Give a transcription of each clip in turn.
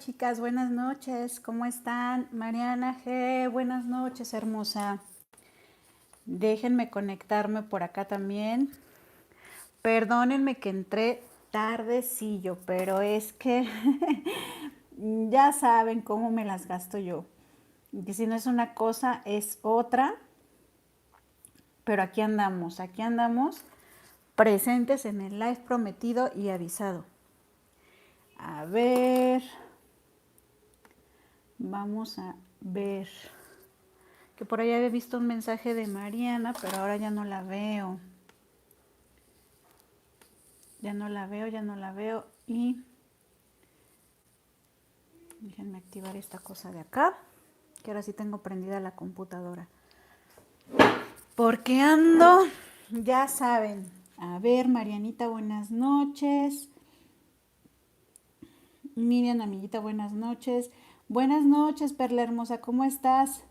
chicas, buenas noches, ¿cómo están? Mariana G, buenas noches, hermosa. Déjenme conectarme por acá también. Perdónenme que entré tardecillo, pero es que ya saben cómo me las gasto yo. Que si no es una cosa, es otra. Pero aquí andamos, presentes en el live prometido y avisado. A ver, vamos a ver. Que por ahí había visto un mensaje de Mariana, pero ahora ya no la veo. Ya no la veo, ya no la veo. Y déjenme activar esta cosa de acá, que ahora sí tengo prendida la computadora. Porque ando, ya saben. A ver, Marianita, buenas noches. Miriam, amiguita, buenas noches. Buenas noches, Perla hermosa, ¿cómo estás?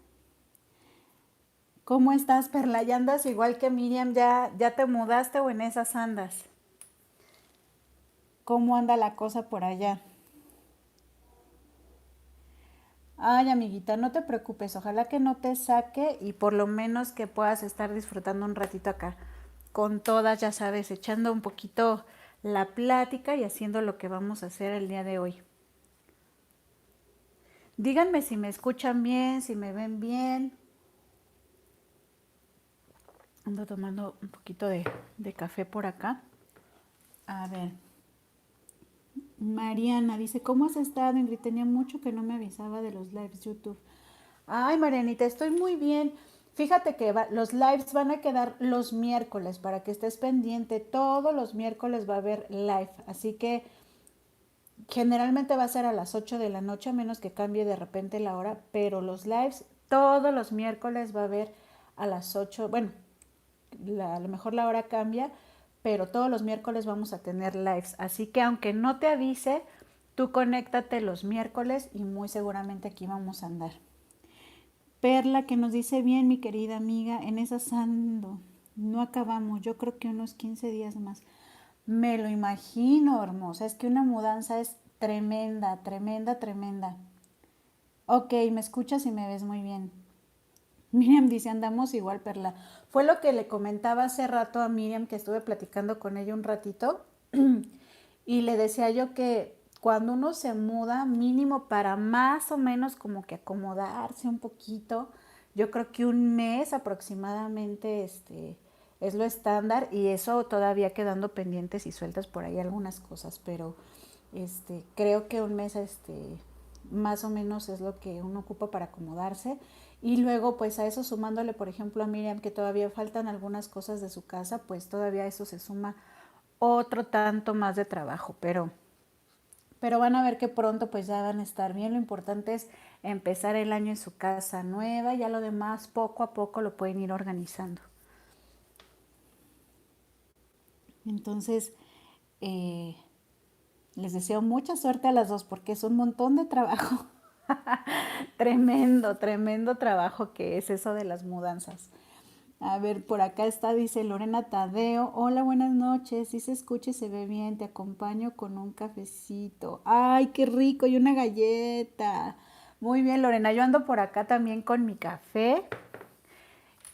¿Cómo estás, Perla? ¿Ya andas igual que Miriam? ¿Ya te mudaste o en esas andas? ¿Cómo anda la cosa por allá? Ay, amiguita, no te preocupes, ojalá que no te saque y por lo menos que puedas estar disfrutando un ratito acá con todas, ya sabes, echando un poquito la plática y haciendo lo que vamos a hacer el día de hoy. Díganme si me escuchan bien, si me ven bien. Ando tomando un poquito de café por acá. A ver. Mariana dice, ¿cómo has estado, Ingrid? Tenía mucho que no me avisaba de los lives YouTube. Ay, Marianita, estoy muy bien. Fíjate que los lives van a quedar los miércoles para que estés pendiente. Todos los miércoles va a haber live. Así que generalmente va a ser a las 8 de la noche, a menos que cambie de repente la hora. Pero los lives todos los miércoles va a haber a las 8. Bueno, a lo mejor la hora cambia, pero todos los miércoles vamos a tener lives. Así que aunque no te avise, tú conéctate los miércoles y muy seguramente aquí vamos a andar. Perla que nos dice bien, mi querida amiga, en esas ando. No acabamos, yo creo que unos 15 días más. Me lo imagino, hermosa. Es que una mudanza es tremenda, tremenda, tremenda. Ok, me escuchas y me ves muy bien. Miriam dice, andamos igual, Perla. Fue lo que le comentaba hace rato a Miriam, que estuve platicando con ella un ratito, y le decía yo que cuando uno se muda, mínimo para más o menos como que acomodarse un poquito, yo creo que un mes aproximadamente es lo estándar, y eso todavía quedando pendientes y sueltas por ahí algunas cosas, pero creo que un mes más o menos es lo que uno ocupa para acomodarse. Y luego pues a eso sumándole, por ejemplo, a Miriam, que todavía faltan algunas cosas de su casa, pues todavía eso se suma otro tanto más de trabajo, pero van a ver que pronto pues ya van a estar bien. Lo importante es empezar el año en su casa nueva, ya lo demás poco a poco lo pueden ir organizando. Entonces, les deseo mucha suerte a las dos porque es un montón de trabajo. Tremendo, tremendo trabajo que es eso de las mudanzas. A ver, por acá está, dice Lorena Tadeo. Hola, buenas noches. Si se escucha y se ve bien, te acompaño con un cafecito. Ay, qué rico, y una galleta. Muy bien, Lorena. Yo ando por acá también con mi café.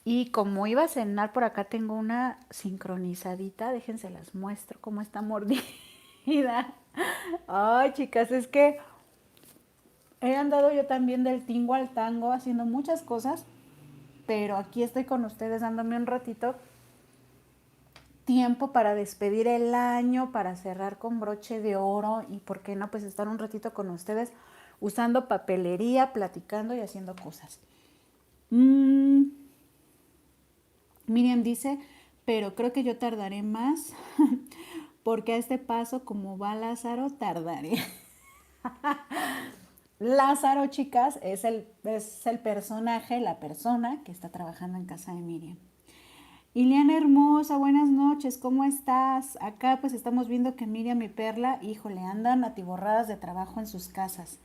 Y como iba a cenar, por acá tengo una sincronizadita. Déjense las muestro cómo está mordida. Ay, chicas, es que he andado yo también del tingo al tango haciendo muchas cosas, pero aquí estoy con ustedes dándome un ratito tiempo para despedir el año, para cerrar con broche de oro y por qué no, pues estar un ratito con ustedes usando papelería, platicando y haciendo cosas. Miriam dice, pero creo que yo tardaré más porque a este paso como va Lázaro tardaré. Lázaro, chicas, es el personaje, la persona que está trabajando en casa de Miriam. Iliana hermosa, buenas noches, ¿cómo estás? Acá pues estamos viendo que Miriam y Perla, híjole, andan atiborradas de trabajo en sus casas.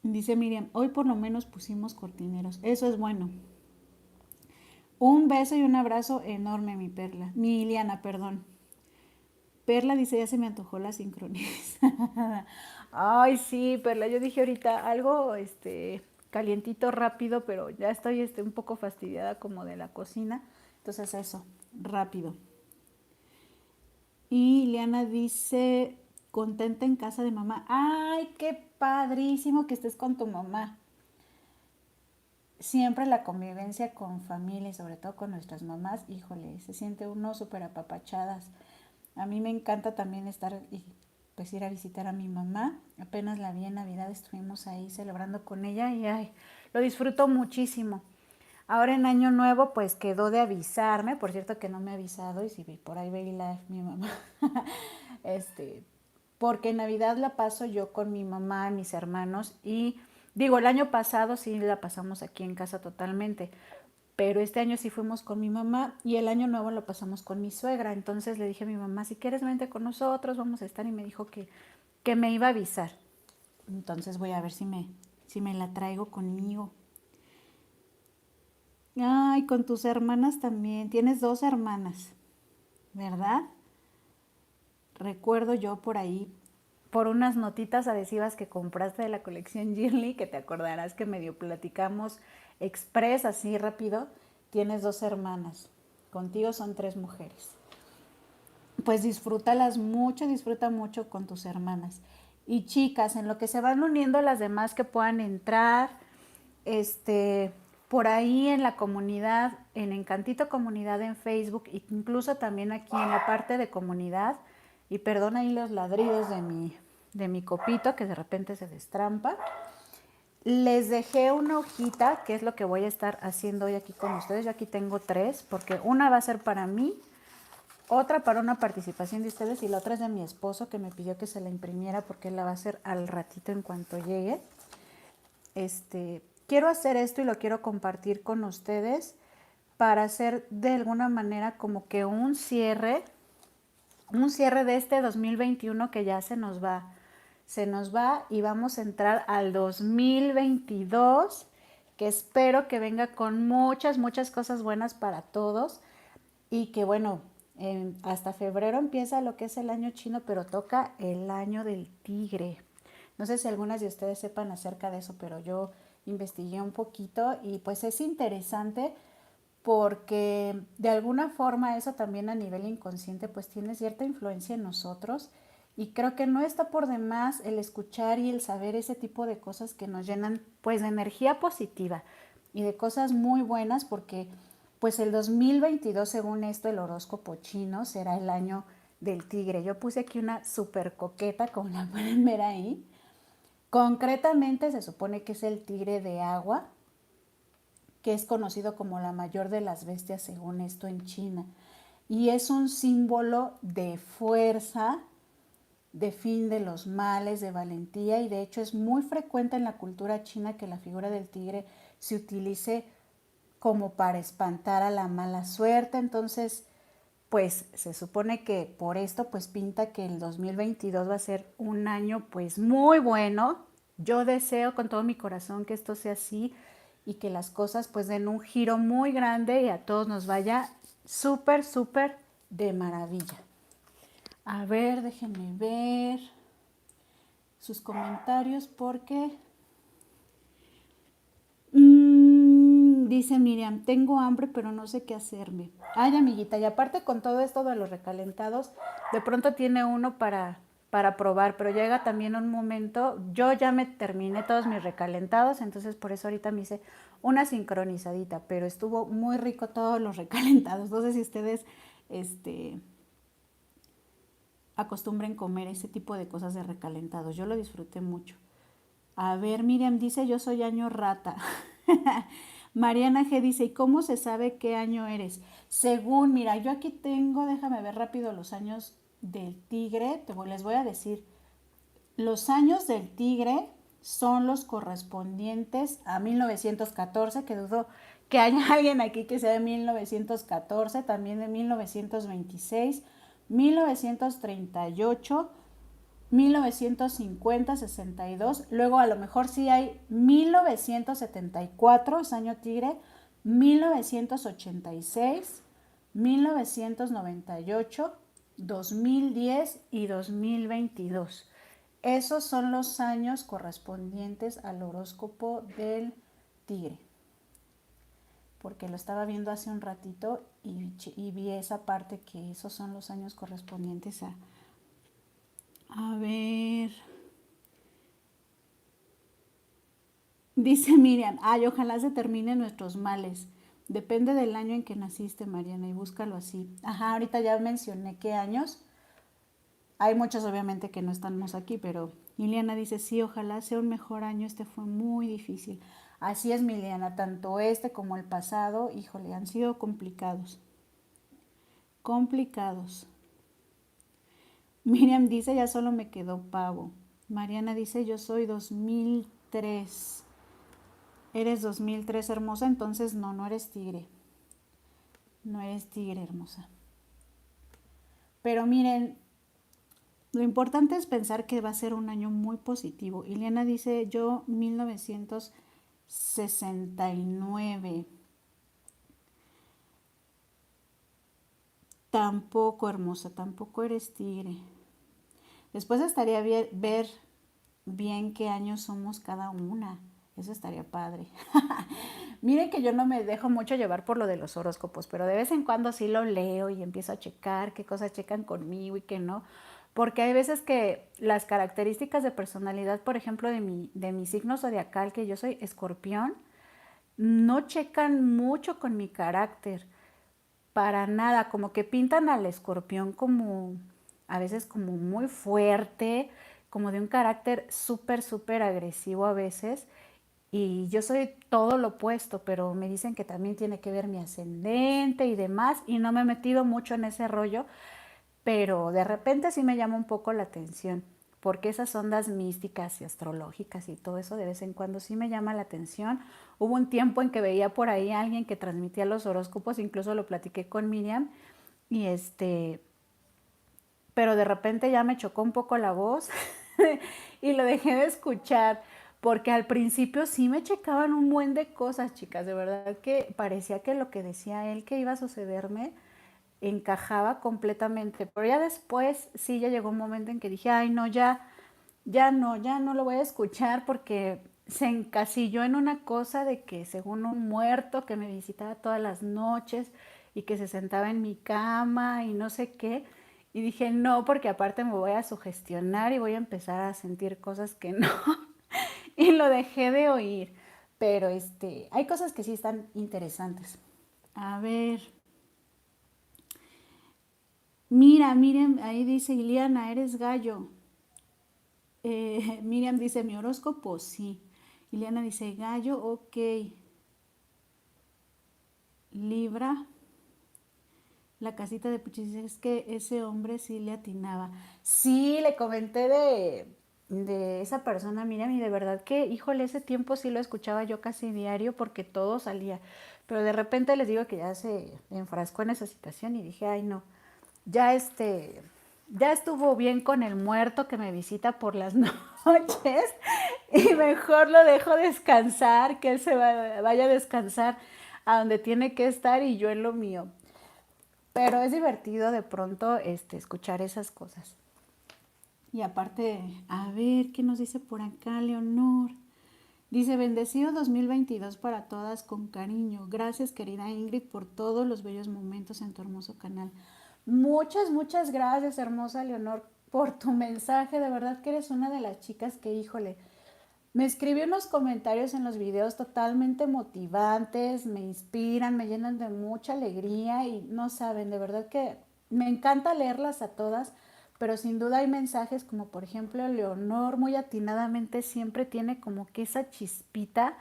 Dice Miriam, hoy por lo menos pusimos cortineros, eso es bueno. Un beso y un abrazo enorme, mi Perla, mi Iliana, perdón. Perla dice, ya se me antojó la sincronizada. Ay, sí, Perla, yo dije ahorita algo, calientito, rápido, pero ya estoy, un poco fastidiada como de la cocina. Entonces eso, rápido. Y Liana dice, contenta en casa de mamá. Ay, qué padrísimo que estés con tu mamá. Siempre la convivencia con familia y sobre todo con nuestras mamás, híjole, se siente uno súper apapachadas. A mí me encanta también estar y pues ir a visitar a mi mamá. Apenas la vi en Navidad, estuvimos ahí celebrando con ella y ay, lo disfruto muchísimo. Ahora en Año Nuevo pues quedó de avisarme, por cierto que no me ha avisado y si por ahí ve live mi mamá, este, porque en Navidad la paso yo con mi mamá, mis hermanos y digo, el año pasado sí la pasamos aquí en casa totalmente, pero este año sí fuimos con mi mamá y el año nuevo lo pasamos con mi suegra. Entonces le dije a mi mamá, si quieres vente con nosotros, vamos a estar. Y me dijo que me iba a avisar. Entonces voy a ver si me la traigo conmigo. Ay, con tus hermanas también. Tienes 2 hermanas, ¿verdad? Recuerdo yo por ahí, por unas notitas adhesivas que compraste de la colección Yearly, que te acordarás que medio platicamos express así rápido. Tienes 2 hermanas. Contigo son 3 mujeres. Pues disfrútalas mucho, disfruta mucho con tus hermanas. Y chicas, en lo que se van uniendo las demás que puedan entrar, por ahí en la comunidad, en Encantito Comunidad en Facebook, incluso también aquí en la parte de comunidad, y perdón ahí los ladridos de mi copito que de repente se destrampa. Les dejé una hojita, que es lo que voy a estar haciendo hoy aquí con ustedes. Yo aquí tengo 3, porque una va a ser para mí, otra para una participación de ustedes y la otra es de mi esposo que me pidió que se la imprimiera porque él la va a hacer al ratito en cuanto llegue. Quiero hacer esto y lo quiero compartir con ustedes para hacer de alguna manera como que un cierre de este 2021 que ya se nos va y vamos a entrar al 2022, que espero que venga con muchas, muchas cosas buenas para todos y que bueno, hasta febrero empieza lo que es el año chino, pero toca el año del tigre. No sé si algunas de ustedes sepan acerca de eso, pero yo investigué un poquito y pues es interesante porque de alguna forma eso también a nivel inconsciente pues tiene cierta influencia en nosotros y creo que no está por demás el escuchar y el saber ese tipo de cosas que nos llenan pues de energía positiva y de cosas muy buenas porque pues el 2022 según esto el horóscopo chino será el año del tigre. Yo puse aquí una súper coqueta como la pueden ver ahí. Concretamente se supone que es el tigre de agua, que es conocido como la mayor de las bestias según esto en China. Y es un símbolo de fuerza, de fin de los males, de valentía y de hecho es muy frecuente en la cultura china que la figura del tigre se utilice como para espantar a la mala suerte. Entonces, pues se supone que por esto pues pinta que el 2022 va a ser un año pues muy bueno. Yo deseo con todo mi corazón que esto sea así y que las cosas pues den un giro muy grande y a todos nos vaya súper, súper de maravilla. A ver, déjenme ver sus comentarios porque dice Miriam, tengo hambre pero no sé qué hacerme. Ay, amiguita, y aparte con todo esto de los recalentados, de pronto tiene uno para probar, pero llega también un momento, yo ya me terminé todos mis recalentados, entonces por eso ahorita me hice una sincronizadita, pero estuvo muy rico todos los recalentados. No sé si ustedes acostumbren comer ese tipo de cosas de recalentados. Yo lo disfruté mucho. A ver, Miriam dice, yo soy año rata. Mariana G dice, ¿y cómo se sabe qué año eres? Según, mira, yo aquí tengo, déjame ver rápido los años del tigre, les voy a decir, los años del tigre son los correspondientes a 1914, que dudo que haya alguien aquí que sea de 1914, también de 1926, 1938, 1950, 62, luego a lo mejor sí hay 1974, es año tigre, 1986, 1998, 2010 y 2022. Esos son los años correspondientes al horóscopo del tigre, porque lo estaba viendo hace un ratito y vi esa parte que esos son los años correspondientes a ver, dice Miriam, ay, ojalá se terminen nuestros males. Depende del año en que naciste, Mariana, y búscalo así. Ajá, ahorita ya mencioné qué años. Hay muchos obviamente que no estamos aquí, pero Liliana dice, sí, ojalá sea un mejor año, este fue muy difícil. Así es, Liliana, tanto este como el pasado, híjole, han sido complicados. Complicados. Miriam dice, ya solo me quedó pavo. Mariana dice, yo soy 2003. Eres 2003, hermosa, entonces no eres tigre. No eres tigre, hermosa. Pero miren, lo importante es pensar que va a ser un año muy positivo. Ileana dice, yo 1969. Tampoco, hermosa, tampoco eres tigre. Después estaría bien ver bien qué años somos cada una. Eso estaría padre. Miren que yo no me dejo mucho llevar por lo de los horóscopos, pero de vez en cuando sí lo leo y empiezo a checar qué cosas checan conmigo y qué no. Porque hay veces que las características de personalidad, por ejemplo, de mi signo zodiacal, que yo soy escorpión, no checan mucho con mi carácter. Para nada, como que pintan al escorpión como, a veces como muy fuerte, como de un carácter súper, súper agresivo a veces. Y yo soy todo lo opuesto, pero me dicen que también tiene que ver mi ascendente y demás, y no me he metido mucho en ese rollo, pero de repente sí me llama un poco la atención, porque esas ondas místicas y astrológicas y todo eso de vez en cuando sí me llama la atención. Hubo un tiempo en que veía por ahí a alguien que transmitía los horóscopos, incluso lo platiqué con Miriam, y pero de repente ya me chocó un poco la voz y lo dejé de escuchar, porque al principio sí me checaban un buen de cosas, chicas, de verdad que parecía que lo que decía él que iba a sucederme encajaba completamente, pero ya después sí ya llegó un momento en que dije, ay no, ya no lo voy a escuchar porque se encasilló en una cosa de que según un muerto que me visitaba todas las noches y que se sentaba en mi cama y no sé qué. Y dije, no, porque aparte me voy a sugestionar y voy a empezar a sentir cosas que no. Y lo dejé de oír. Pero hay cosas que sí están interesantes. A ver, mira, miren, ahí dice Iliana, eres gallo. Miriam dice, mi horóscopo, sí. Iliana dice, gallo, ok. Libra, la casita de Puchis dice, es que ese hombre sí le atinaba. Sí, le comenté de esa persona, Miriam, y de verdad que, híjole, ese tiempo sí lo escuchaba yo casi diario porque todo salía. Pero de repente les digo que ya se enfrascó en esa situación y dije, ay no, ya ya estuvo bien con el muerto que me visita por las noches y mejor lo dejo descansar, que él vaya a descansar a donde tiene que estar y yo en lo mío. Pero es divertido de pronto escuchar esas cosas. Y aparte, a ver, ¿qué nos dice por acá, Leonor? Dice, bendecido 2022 para todas con cariño. Gracias, querida Ingrid, por todos los bellos momentos en tu hermoso canal. Muchas, muchas gracias, hermosa Leonor, por tu mensaje. De verdad que eres una de las chicas que, híjole, me escribió unos comentarios en los videos totalmente motivantes, me inspiran, me llenan de mucha alegría y no saben, de verdad que me encanta leerlas a todas, pero sin duda hay mensajes como por ejemplo Leonor muy atinadamente siempre tiene como que esa chispita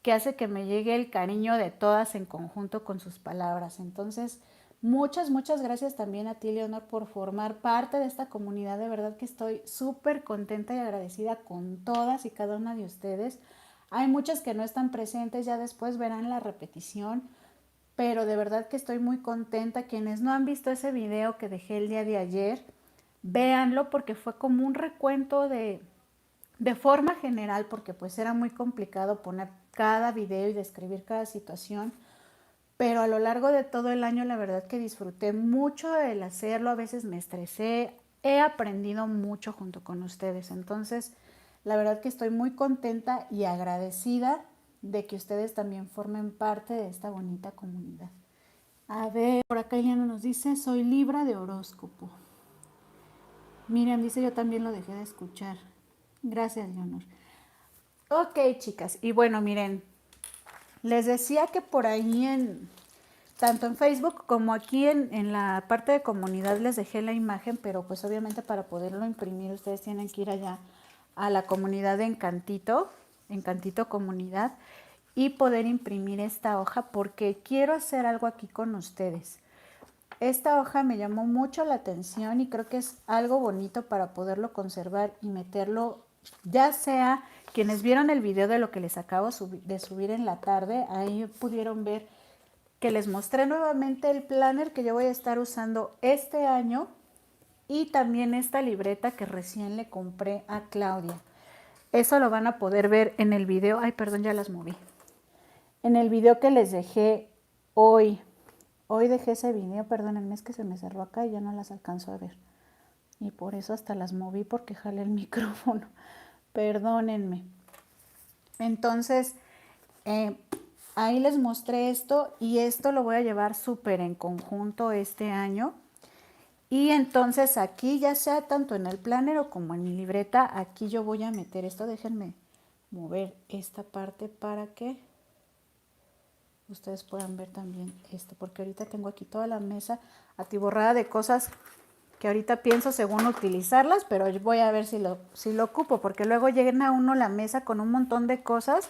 que hace que me llegue el cariño de todas en conjunto con sus palabras. Entonces, muchas, muchas gracias también a ti, Leonor, por formar parte de esta comunidad. De verdad que estoy súper contenta y agradecida con todas y cada una de ustedes. Hay muchas que no están presentes, ya después verán la repetición, pero de verdad que estoy muy contenta. Quienes no han visto ese video que dejé el día de ayer, véanlo porque fue como un recuento de forma general, porque pues era muy complicado poner cada video y describir cada situación, pero a lo largo de todo el año la verdad que disfruté mucho el hacerlo, a veces me estresé, he aprendido mucho junto con ustedes, entonces la verdad que estoy muy contenta y agradecida de que ustedes también formen parte de esta bonita comunidad. A ver, por acá Eliana nos dice, soy Libra de horóscopo. Miriam dice, yo también lo dejé de escuchar. Gracias, Leonor. Ok, chicas, y bueno, miren, les decía que por ahí tanto en Facebook como aquí en la parte de comunidad les dejé la imagen, pero pues obviamente para poderlo imprimir ustedes tienen que ir allá a la comunidad de Encantito Comunidad, y poder imprimir esta hoja porque quiero hacer algo aquí con ustedes. Esta hoja me llamó mucho la atención y creo que es algo bonito para poderlo conservar y meterlo, ya sea quienes vieron el video de lo que les acabo de subir en la tarde, ahí pudieron ver que les mostré nuevamente el planner que yo voy a estar usando este año y también esta libreta que recién le compré a Claudia. Eso lo van a poder ver en el video. Ay, perdón, ya las moví. En el video que les dejé hoy. Hoy dejé ese video, perdónenme, es que se me cerró acá y ya no las alcanzo a ver. Y por eso hasta las moví porque jalé el micrófono. Perdónenme. Entonces, ahí les mostré esto y esto lo voy a llevar súper en conjunto este año. Y entonces aquí, ya sea tanto en el planner o como en mi libreta, aquí yo voy a meter esto. Déjenme mover esta parte para que ustedes puedan ver también esto, porque ahorita tengo aquí toda la mesa atiborrada de cosas que ahorita pienso según utilizarlas, pero voy a ver si lo ocupo, porque luego llena uno la mesa con un montón de cosas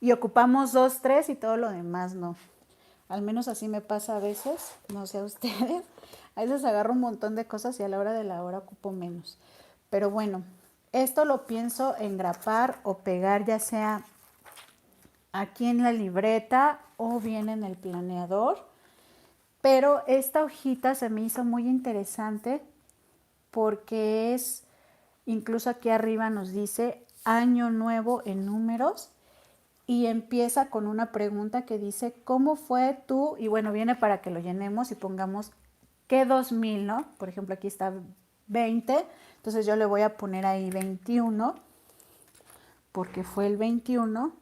y ocupamos 2, 3 y todo lo demás no. Al menos así me pasa a veces, no sé a ustedes. A veces agarro un montón de cosas y a la hora de la hora ocupo menos. Pero bueno, esto lo pienso engrapar o pegar ya sea aquí en la libreta o bien en el planeador. Pero esta hojita se me hizo muy interesante porque es, incluso aquí arriba nos dice año nuevo en números. Y empieza con una pregunta que dice, ¿cómo fue tú? Y bueno, viene para que lo llenemos y pongamos qué 2000, ¿no? Por ejemplo, aquí está 20, entonces yo le voy a poner ahí 21, porque fue el 21.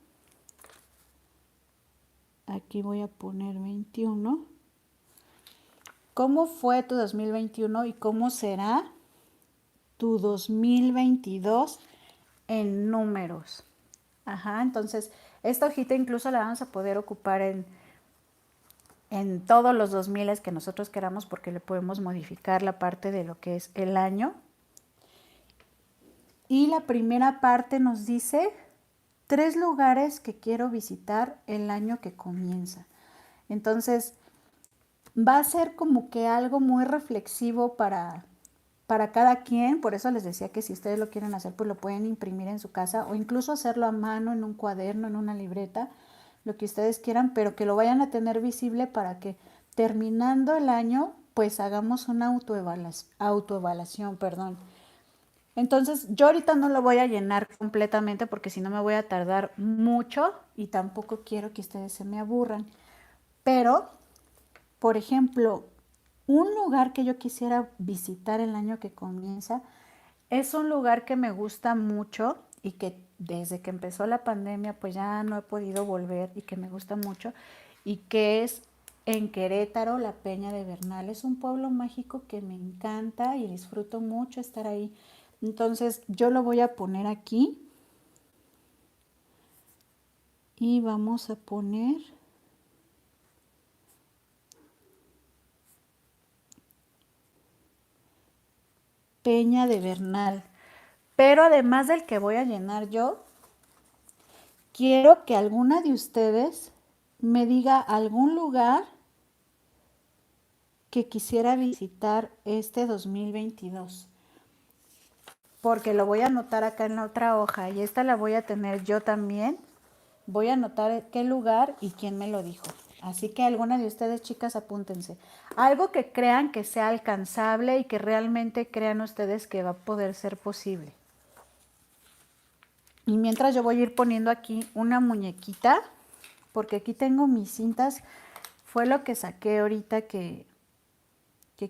Aquí voy a poner 21. ¿Cómo fue tu 2021 y cómo será tu 2022 en números? Ajá, entonces esta hojita incluso la vamos a poder ocupar en todos los 2000 que nosotros queramos porque le podemos modificar la parte de lo que es el año. Y la primera parte nos dice 3 lugares que quiero visitar el año que comienza. Entonces va a ser como que algo muy reflexivo para cada quien, por eso les decía que si ustedes lo quieren hacer, pues lo pueden imprimir en su casa o incluso hacerlo a mano en un cuaderno, en una libreta, lo que ustedes quieran, pero que lo vayan a tener visible para que terminando el año, pues hagamos una autoevaluación, perdón. Entonces, yo ahorita no lo voy a llenar completamente porque si no me voy a tardar mucho y tampoco quiero que ustedes se me aburran. Pero, por ejemplo, un lugar que yo quisiera visitar el año que comienza es un lugar que me gusta mucho y que desde que empezó la pandemia pues ya no he podido volver y que me gusta mucho y que es en Querétaro, la Peña de Bernal. Es un pueblo mágico que me encanta y disfruto mucho estar ahí. Entonces yo lo voy a poner aquí y vamos a poner Peña de Bernal. Pero además del que voy a llenar yo, quiero que alguna de ustedes me diga algún lugar que quisiera visitar este 2022. Porque lo voy a anotar acá en la otra hoja y esta la voy a tener yo también. Voy a anotar qué lugar y quién me lo dijo. Así que alguna de ustedes, chicas, apúntense. Algo que crean que sea alcanzable y que realmente crean ustedes que va a poder ser posible. Y mientras yo voy a ir poniendo aquí una muñequita, porque aquí tengo mis cintas fue lo que saqué ahorita que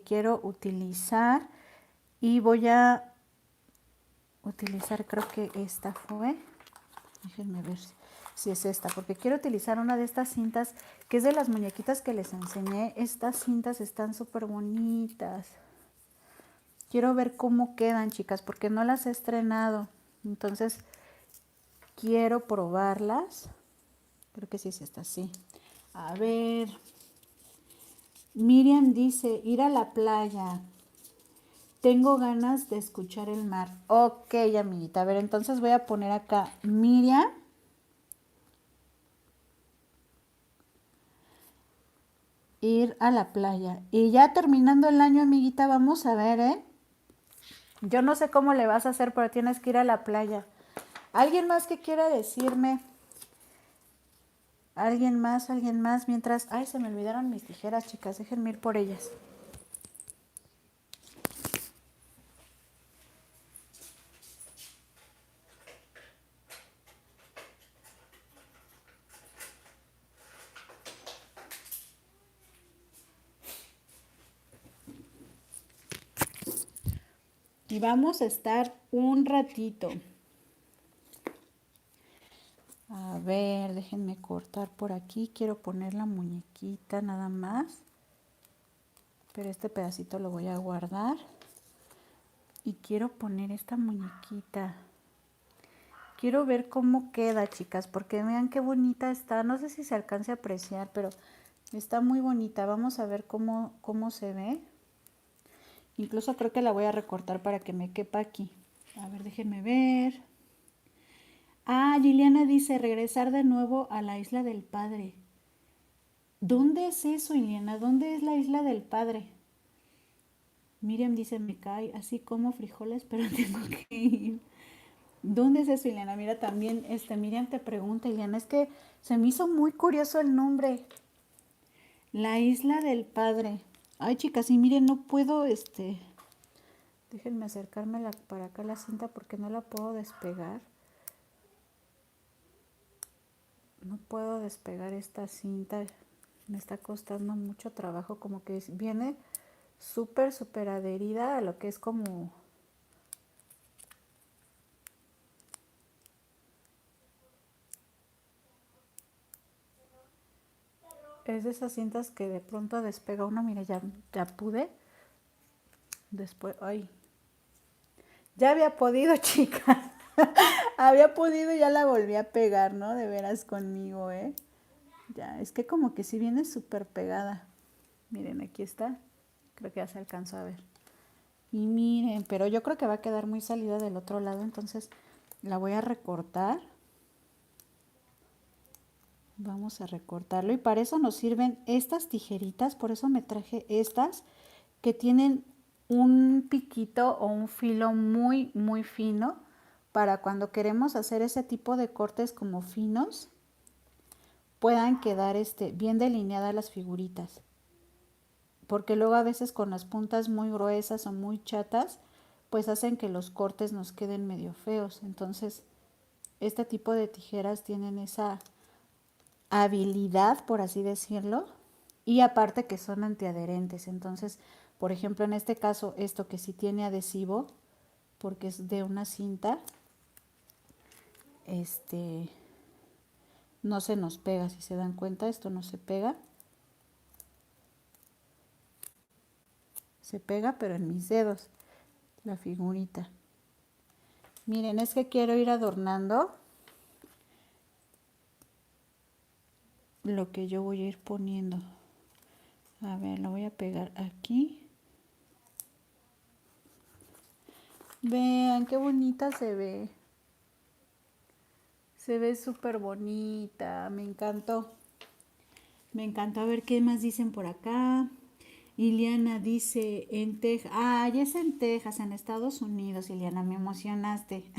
quiero utilizar. Y voy a utilizar, creo que esta fue. Déjenme ver si es esta, porque quiero utilizar una de estas cintas que es de las muñequitas que les enseñé. Estas cintas están súper bonitas. Quiero ver cómo quedan, chicas, porque no las he estrenado. Entonces, quiero probarlas. Creo que sí es esta, sí. A ver. Miriam dice, ir a la playa. Tengo ganas de escuchar el mar. Ok, amiguita. A ver, entonces voy a poner acá Miriam. Ir a la playa. Y ya terminando el año, amiguita, vamos a ver, ¿eh? Yo no sé cómo le vas a hacer, pero tienes que ir a la playa. ¿Alguien más que quiera decirme? ¿Alguien más? ¿Alguien más? Mientras... Ay, se me olvidaron mis tijeras, chicas. Déjenme ir por ellas. Y vamos a estar un ratito. A ver, déjenme cortar por aquí. Quiero poner la muñequita nada más. Pero este pedacito lo voy a guardar. Y quiero poner esta muñequita. Quiero ver cómo queda, chicas, porque vean qué bonita está. No sé si se alcance a apreciar, pero está muy bonita. Vamos a ver cómo se ve. Incluso creo que la voy a recortar para que me quepa aquí. A ver, déjenme ver. Ah, Liliana dice, regresar de nuevo a la Isla del Padre. ¿Dónde es eso, Liliana? ¿Dónde es la Isla del Padre? Miriam dice, me cae así como frijoles, pero tengo que ir. ¿Dónde es eso, Liliana? Mira, también Miriam te pregunta, Liliana, es que se me hizo muy curioso el nombre. La Isla del Padre. Ay, chicas, y miren, no puedo, déjenme acercarme para acá la cinta porque no la puedo despegar. No puedo despegar esta cinta. Me está costando mucho trabajo, como que viene súper adherida a lo que es como... Es de esas cintas que de pronto despega uno. Mira, ya pude. Después, ay. Ya había podido, chicas. Había podido y ya la volví a pegar, ¿no? De veras conmigo, ¿eh? Ya, es que como que sí viene súper pegada. Miren, aquí está. Creo que ya se alcanzó a ver. Y miren, pero yo creo que va a quedar muy salida del otro lado, entonces la voy a recortar. Vamos a recortarlo y para eso nos sirven estas tijeritas, por eso me traje estas que tienen un piquito o un filo muy fino para cuando queremos hacer ese tipo de cortes como finos puedan quedar bien delineadas las figuritas. Porque luego a veces con las puntas muy gruesas o muy chatas, pues hacen que los cortes nos queden medio feos. Entonces, este tipo de tijeras tienen esa habilidad, por así decirlo, y aparte que son antiadherentes. Entonces, por ejemplo, en este caso, esto que sí tiene adhesivo, porque es de una cinta, no se nos pega. Si se dan cuenta, esto no se pega. Se pega, pero en mis dedos, la figurita. Miren, es que quiero ir adornando lo que yo voy a ir poniendo. A ver, lo voy a pegar aquí. Vean qué bonita se ve. Se ve súper bonita. Me encantó. Me encantó. A ver qué más dicen por acá. Iliana dice en Texas. Ah, ya es en Texas, en Estados Unidos, Iliana. Me emocionaste.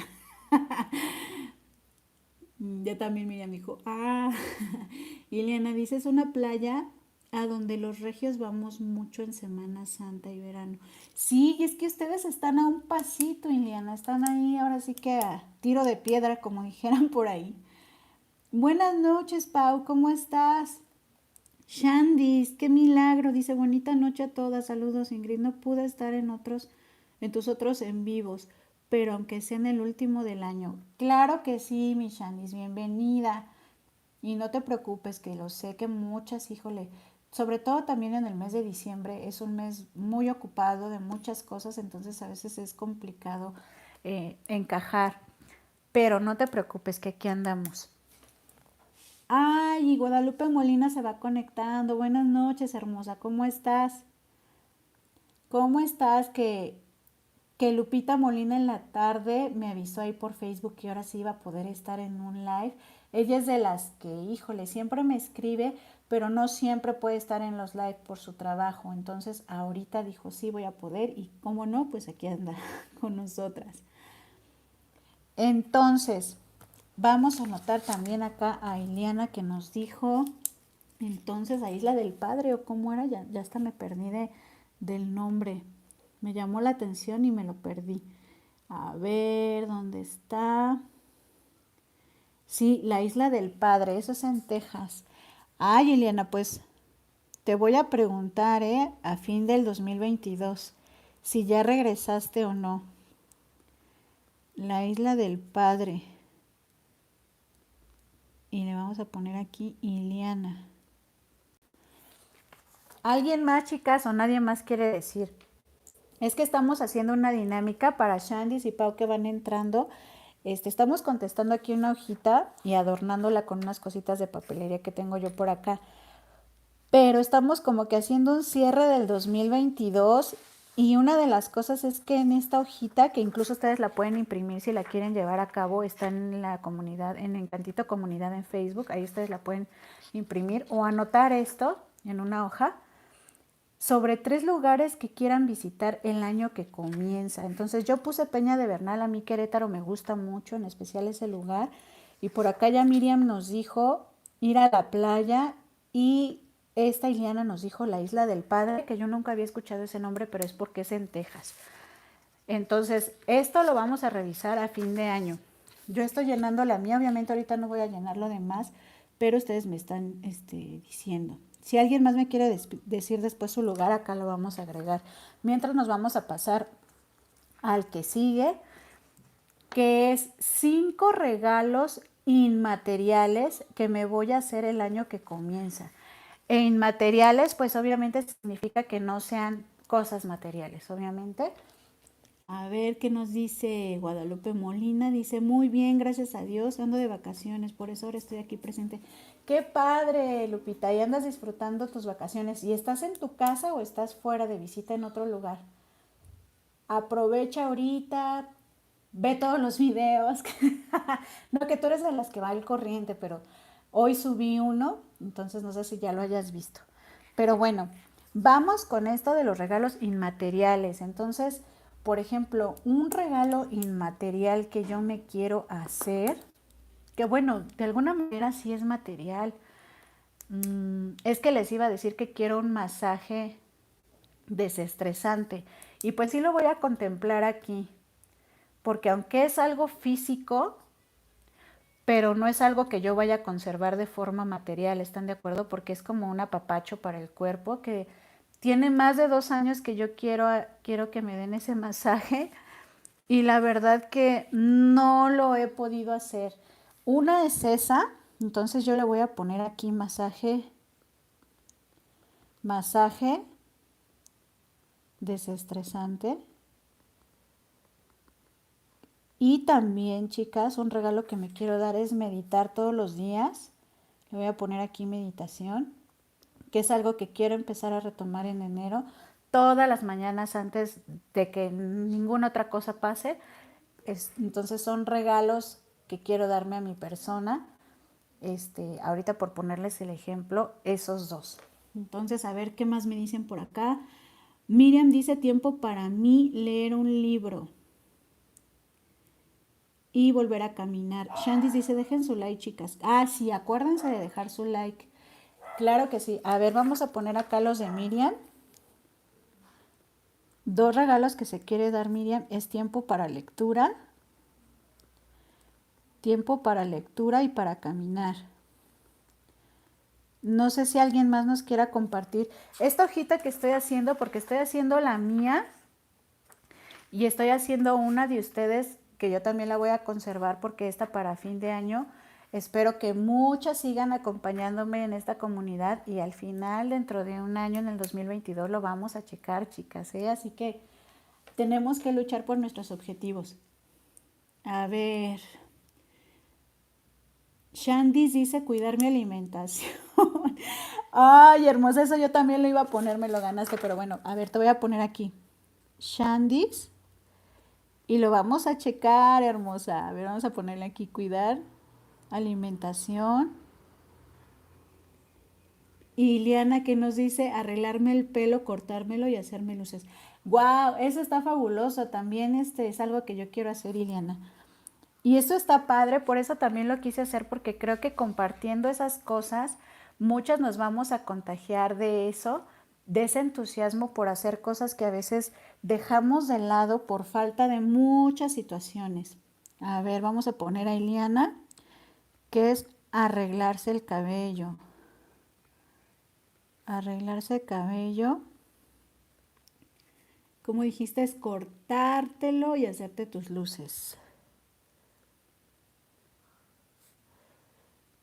Ya también Miriam dijo, ah, Ileana dice, es una playa a donde los regios vamos mucho en Semana Santa y verano. Sí, y es que ustedes están a un pasito, Ileana, están ahí ahora sí que a tiro de piedra, como dijeran por ahí. Buenas noches, Pau, ¿cómo estás? Shandis, qué milagro. Dice, bonita noche a todas. Saludos, Ingrid. No pude estar en tus otros en vivos, pero aunque sea en el último del año. Claro que sí, mi Shandis, bienvenida. Y no te preocupes, que lo sé que muchas, híjole, sobre todo también en el mes de diciembre, es un mes muy ocupado de muchas cosas, entonces a veces es complicado encajar. Pero no te preocupes, que aquí andamos. Ay, y Guadalupe Molina se va conectando. Buenas noches, hermosa. ¿Cómo estás? ¿Cómo estás? Que Lupita Molina en la tarde me avisó ahí por Facebook que ahora sí iba a poder estar en un live. Ella es de las que, híjole, siempre me escribe, pero no siempre puede estar en los live por su trabajo. Entonces ahorita dijo, sí, voy a poder y cómo no, pues aquí anda con nosotras. Entonces, vamos a anotar también acá a Ileana que nos dijo, entonces a Isla del Padre o cómo era, ya hasta me perdí del nombre. Me llamó la atención y me lo perdí. A ver, ¿dónde está? Sí, la Isla del Padre, eso es en Texas. Ay, Eliana, pues te voy a preguntar, a fin del 2022, si ya regresaste o no. La Isla del Padre. Y le vamos a poner aquí Iliana. ¿Alguien más, chicas, o nadie más quiere decir? Es que estamos haciendo una dinámica para Shandis y Pau que van entrando. Estamos contestando aquí una hojita y adornándola con unas cositas de papelería que tengo yo por acá. Pero estamos como que haciendo un cierre del 2022 y una de las cosas es que en esta hojita, que incluso ustedes la pueden imprimir si la quieren llevar a cabo, está en la comunidad, en Encantito Comunidad en Facebook, ahí ustedes la pueden imprimir o anotar esto en una hoja sobre 3 lugares que quieran visitar el año que comienza. Entonces yo puse Peña de Bernal, a mí Querétaro me gusta mucho, en especial ese lugar. Y por acá ya Miriam nos dijo ir a la playa y esta Iliana nos dijo la Isla del Padre, que yo nunca había escuchado ese nombre, pero es porque es en Texas. Entonces, esto lo vamos a revisar a fin de año. Yo estoy llenando la mía, obviamente ahorita no voy a llenar lo demás, pero ustedes me están diciendo. Si alguien más me quiere decir después su lugar, acá lo vamos a agregar. Mientras nos vamos a pasar al que sigue, que es 5 regalos inmateriales que me voy a hacer el año que comienza. E inmateriales, pues obviamente significa que no sean cosas materiales, obviamente. A ver qué nos dice Guadalupe Molina. Dice, muy bien, gracias a Dios, ando de vacaciones, por eso ahora estoy aquí presente. Qué padre, Lupita, y andas disfrutando tus vacaciones. ¿Y estás en tu casa o estás fuera de visita en otro lugar? Aprovecha ahorita, ve todos los videos. No, que tú eres de las que va al corriente, pero hoy subí uno, entonces no sé si ya lo hayas visto. Pero bueno, vamos con esto de los regalos inmateriales. Entonces, por ejemplo, un regalo inmaterial que yo me quiero hacer, que bueno, de alguna manera sí es material. Es que les iba a decir que quiero un masaje desestresante. Y pues sí lo voy a contemplar aquí, porque aunque es algo físico, pero no es algo que yo vaya a conservar de forma material, ¿están de acuerdo? Porque es como un apapacho para el cuerpo que tiene más de 2 años que yo quiero que me den ese masaje y la verdad que no lo he podido hacer. Una es esa, entonces yo le voy a poner aquí masaje desestresante. Y también, chicas, un regalo que me quiero dar es meditar todos los días. Le voy a poner aquí meditación, que es algo que quiero empezar a retomar en enero, todas las mañanas antes de que ninguna otra cosa pase. Entonces son regalos que quiero darme a mi persona. Ahorita por ponerles el ejemplo, esos dos. Entonces, a ver qué más me dicen por acá. Miriam dice tiempo para mí leer un libro y volver a caminar. Shandis dice, dejen su like, chicas. Ah, sí, acuérdense de dejar su like. Claro que sí. A ver, vamos a poner acá los de Miriam. 2 regalos que se quiere dar Miriam es tiempo para lectura y para caminar. No sé si alguien más nos quiera compartir esta hojita que estoy haciendo, porque estoy haciendo la mía y estoy haciendo una de ustedes que yo también la voy a conservar porque esta para fin de año. Espero que muchas sigan acompañándome en esta comunidad y al final, dentro de un año, en el 2022, lo vamos a checar, chicas, ¿eh? Así que tenemos que luchar por nuestros objetivos. A ver, Shandis dice cuidar mi alimentación. Ay, hermosa, eso yo también lo iba a poner, me lo ganaste, pero bueno, a ver, te voy a poner aquí. Shandis. Y lo vamos a checar, hermosa. A ver, vamos a ponerle aquí cuidar, alimentación. Y Liana que nos dice arreglarme el pelo, cortármelo y hacerme luces. Wow, eso está fabuloso. También es algo que yo quiero hacer, Iliana. Y esto está padre, por eso también lo quise hacer, porque creo que compartiendo esas cosas, muchas nos vamos a contagiar de eso, de ese entusiasmo por hacer cosas que a veces dejamos de lado por falta de muchas situaciones. A ver, vamos a poner a Iliana, que es arreglarse el cabello. Arreglarse el cabello. Como dijiste, es cortártelo y hacerte tus luces.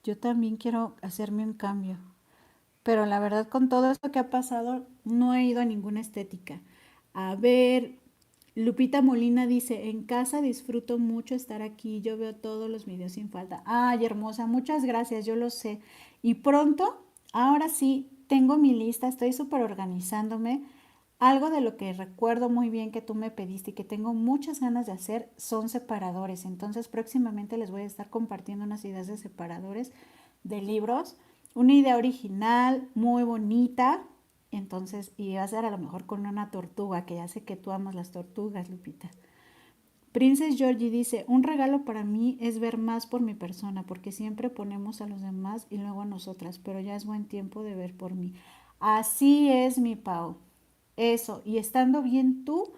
Yo también quiero hacerme un cambio. Pero la verdad, con todo esto que ha pasado, no he ido a ninguna estética. A ver, Lupita Molina dice, en casa disfruto mucho estar aquí, yo veo todos los videos sin falta. Ay, hermosa, muchas gracias, yo lo sé. Y pronto, ahora sí, tengo mi lista, estoy súper organizándome. Algo de lo que recuerdo muy bien que tú me pediste y que tengo muchas ganas de hacer son separadores. Entonces próximamente les voy a estar compartiendo unas ideas de separadores de libros. Una idea original, muy bonita. Entonces, y va a ser a lo mejor con una tortuga, que ya sé que tú amas las tortugas, Lupita. Princess Georgie dice, un regalo para mí es ver más por mi persona, porque siempre ponemos a los demás y luego a nosotras, pero ya es buen tiempo de ver por mí. Así es, mi Pau. Eso, y estando bien tú,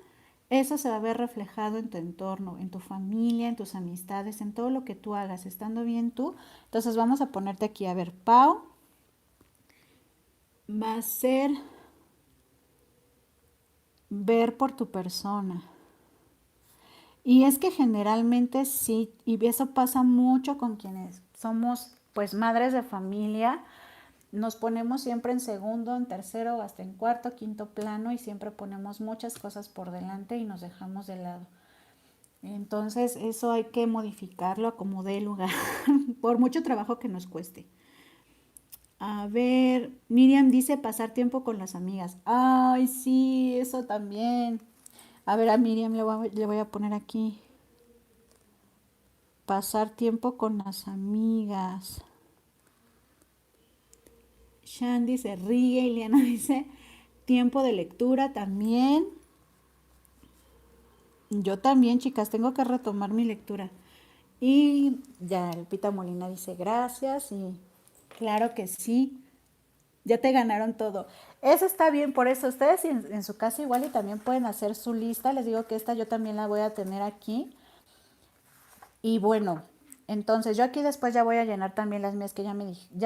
eso se va a ver reflejado en tu entorno, en tu familia, en tus amistades, en todo lo que tú hagas, estando bien tú. Entonces vamos a ponerte aquí, a ver, Pau va a ser ver por tu persona. Y es que generalmente sí, y eso pasa mucho con quienes somos pues madres de familia, nos ponemos siempre en segundo, en tercero, hasta en cuarto, quinto plano y siempre ponemos muchas cosas por delante y nos dejamos de lado. Entonces eso hay que modificarlo a como dé lugar, por mucho trabajo que nos cueste. A ver, Miriam dice pasar tiempo con las amigas. Ay, sí, eso también. A ver, a Miriam le voy a poner aquí. Pasar tiempo con las amigas. Shandy se ríe, Ileana dice tiempo de lectura también. Yo también, chicas, tengo que retomar mi lectura. Y ya, Lupita Molina dice gracias y claro que sí, ya te ganaron todo. Eso está bien, por eso ustedes en su casa igual y también pueden hacer su lista. Les digo que esta yo también la voy a tener aquí. Y bueno, entonces yo aquí después ya voy a llenar también las mías que ya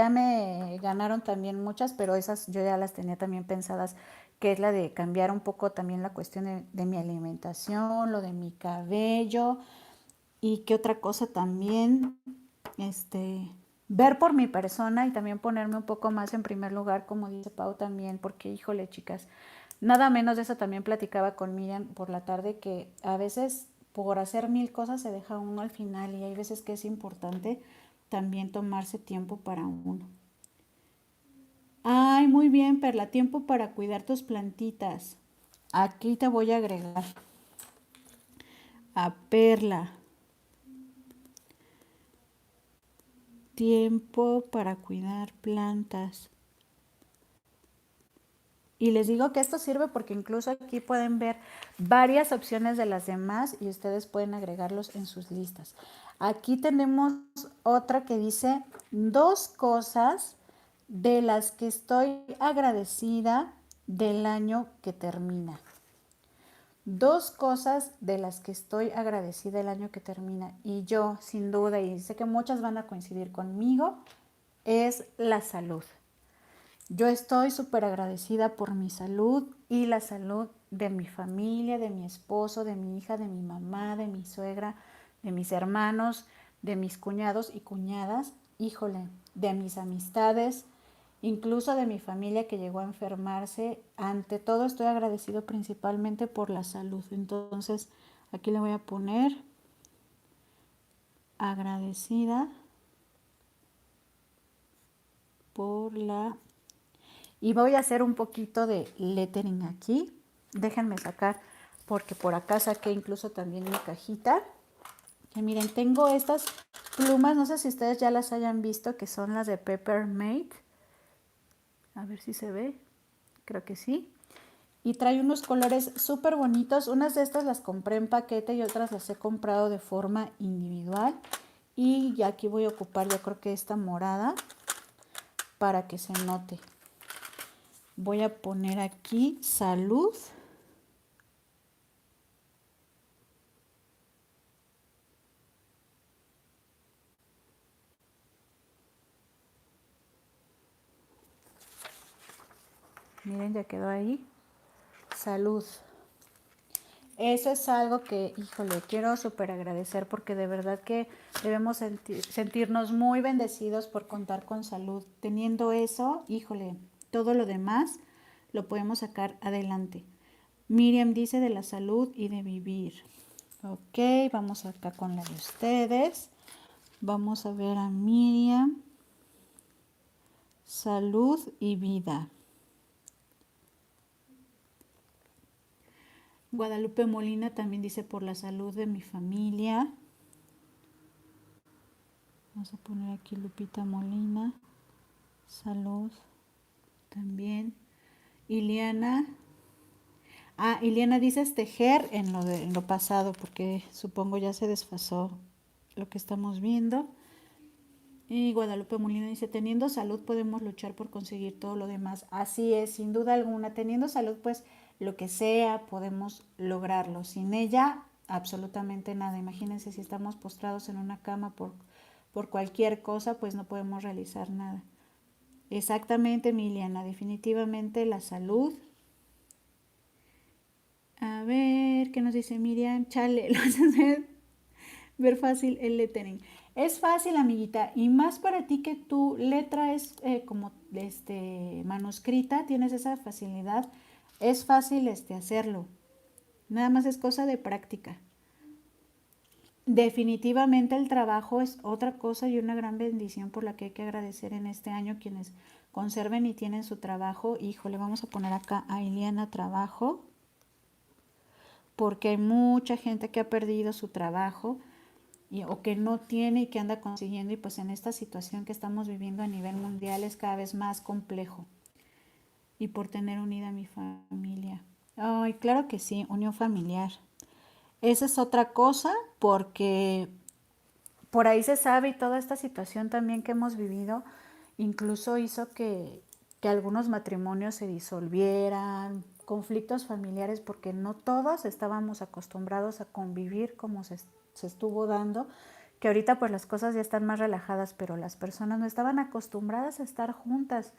me ganaron también muchas, pero esas yo ya las tenía también pensadas, que es la de cambiar un poco también la cuestión de mi alimentación, lo de mi cabello y qué otra cosa también, ver por mi persona y también ponerme un poco más en primer lugar, como dice Pau también, porque híjole, chicas, nada menos de eso también platicaba con Miriam por la tarde, que a veces por hacer mil cosas se deja uno al final y hay veces que es importante también tomarse tiempo para uno. Ay, muy bien, Perla, tiempo para cuidar tus plantitas. Aquí te voy a agregar a Perla. Tiempo para cuidar plantas. Y les digo que esto sirve porque incluso aquí pueden ver varias opciones de las demás y ustedes pueden agregarlos en sus listas. Aquí tenemos otra que dice dos cosas de las que estoy agradecida del año que termina. Dos cosas de las que estoy agradecida el año que termina y yo sin duda, y sé que muchas van a coincidir conmigo, es la salud. Yo estoy súper agradecida por mi salud y la salud de mi familia, de mi esposo, de mi hija, de mi mamá, de mi suegra, de mis hermanos, de mis cuñados y cuñadas, híjole, de mis amistades, incluso de mi familia que llegó a enfermarse. Ante todo estoy agradecido principalmente por la salud. Entonces, aquí le voy a poner agradecida por la... Y voy a hacer un poquito de lettering aquí. Déjenme sacar, porque por acá saqué incluso también mi cajita. Que miren, tengo estas plumas, no sé si ustedes ya las hayan visto, que son las de Peppermint. A ver si se ve, creo que sí. Y trae unos colores súper bonitos. Unas de estas las compré en paquete y otras las he comprado de forma individual. Y ya aquí voy a ocupar, yo creo que esta morada para que se note. Voy a poner aquí salud. Miren, ya quedó ahí. Salud. Eso es algo que, híjole, quiero súper agradecer porque de verdad que debemos sentirnos muy bendecidos por contar con salud. Teniendo eso, híjole, todo lo demás lo podemos sacar adelante. Miriam dice de la salud y de vivir. Ok, vamos acá con la de ustedes. Vamos a ver a Miriam. Salud y vida. Guadalupe Molina también dice por la salud de mi familia. Vamos a poner aquí Lupita Molina. Salud también. Iliana. Iliana dice tejer en lo pasado, porque supongo ya se desfasó lo que estamos viendo. Y Guadalupe Molina dice, teniendo salud podemos luchar por conseguir todo lo demás. Así es, sin duda alguna. Teniendo salud, pues lo que sea, podemos lograrlo. Sin ella, absolutamente nada. Imagínense si estamos postrados en una cama por cualquier cosa, pues no podemos realizar nada. Exactamente, Emiliana, definitivamente la salud. A ver, ¿qué nos dice Miriam? Chale, lo haces ver fácil el lettering. Es fácil, amiguita, y más para ti que tu letra es como manuscrita, tienes esa facilidad, es fácil hacerlo. Nada más es cosa de práctica. Definitivamente el trabajo es otra cosa y una gran bendición por la que hay que agradecer en este año quienes conserven y tienen su trabajo. Híjole, vamos a poner acá a Iliana trabajo, porque hay mucha gente que ha perdido su trabajo o que no tiene y que anda consiguiendo, y pues en esta situación que estamos viviendo a nivel mundial es cada vez más complejo. Y por tener unida a mi familia. Ay, claro que sí, unión familiar. Esa es otra cosa porque por ahí se sabe, y toda esta situación también que hemos vivido incluso hizo que algunos matrimonios se disolvieran, conflictos familiares, porque no todos estábamos acostumbrados a convivir como se estuvo dando, que ahorita pues las cosas ya están más relajadas, pero las personas no estaban acostumbradas a estar juntas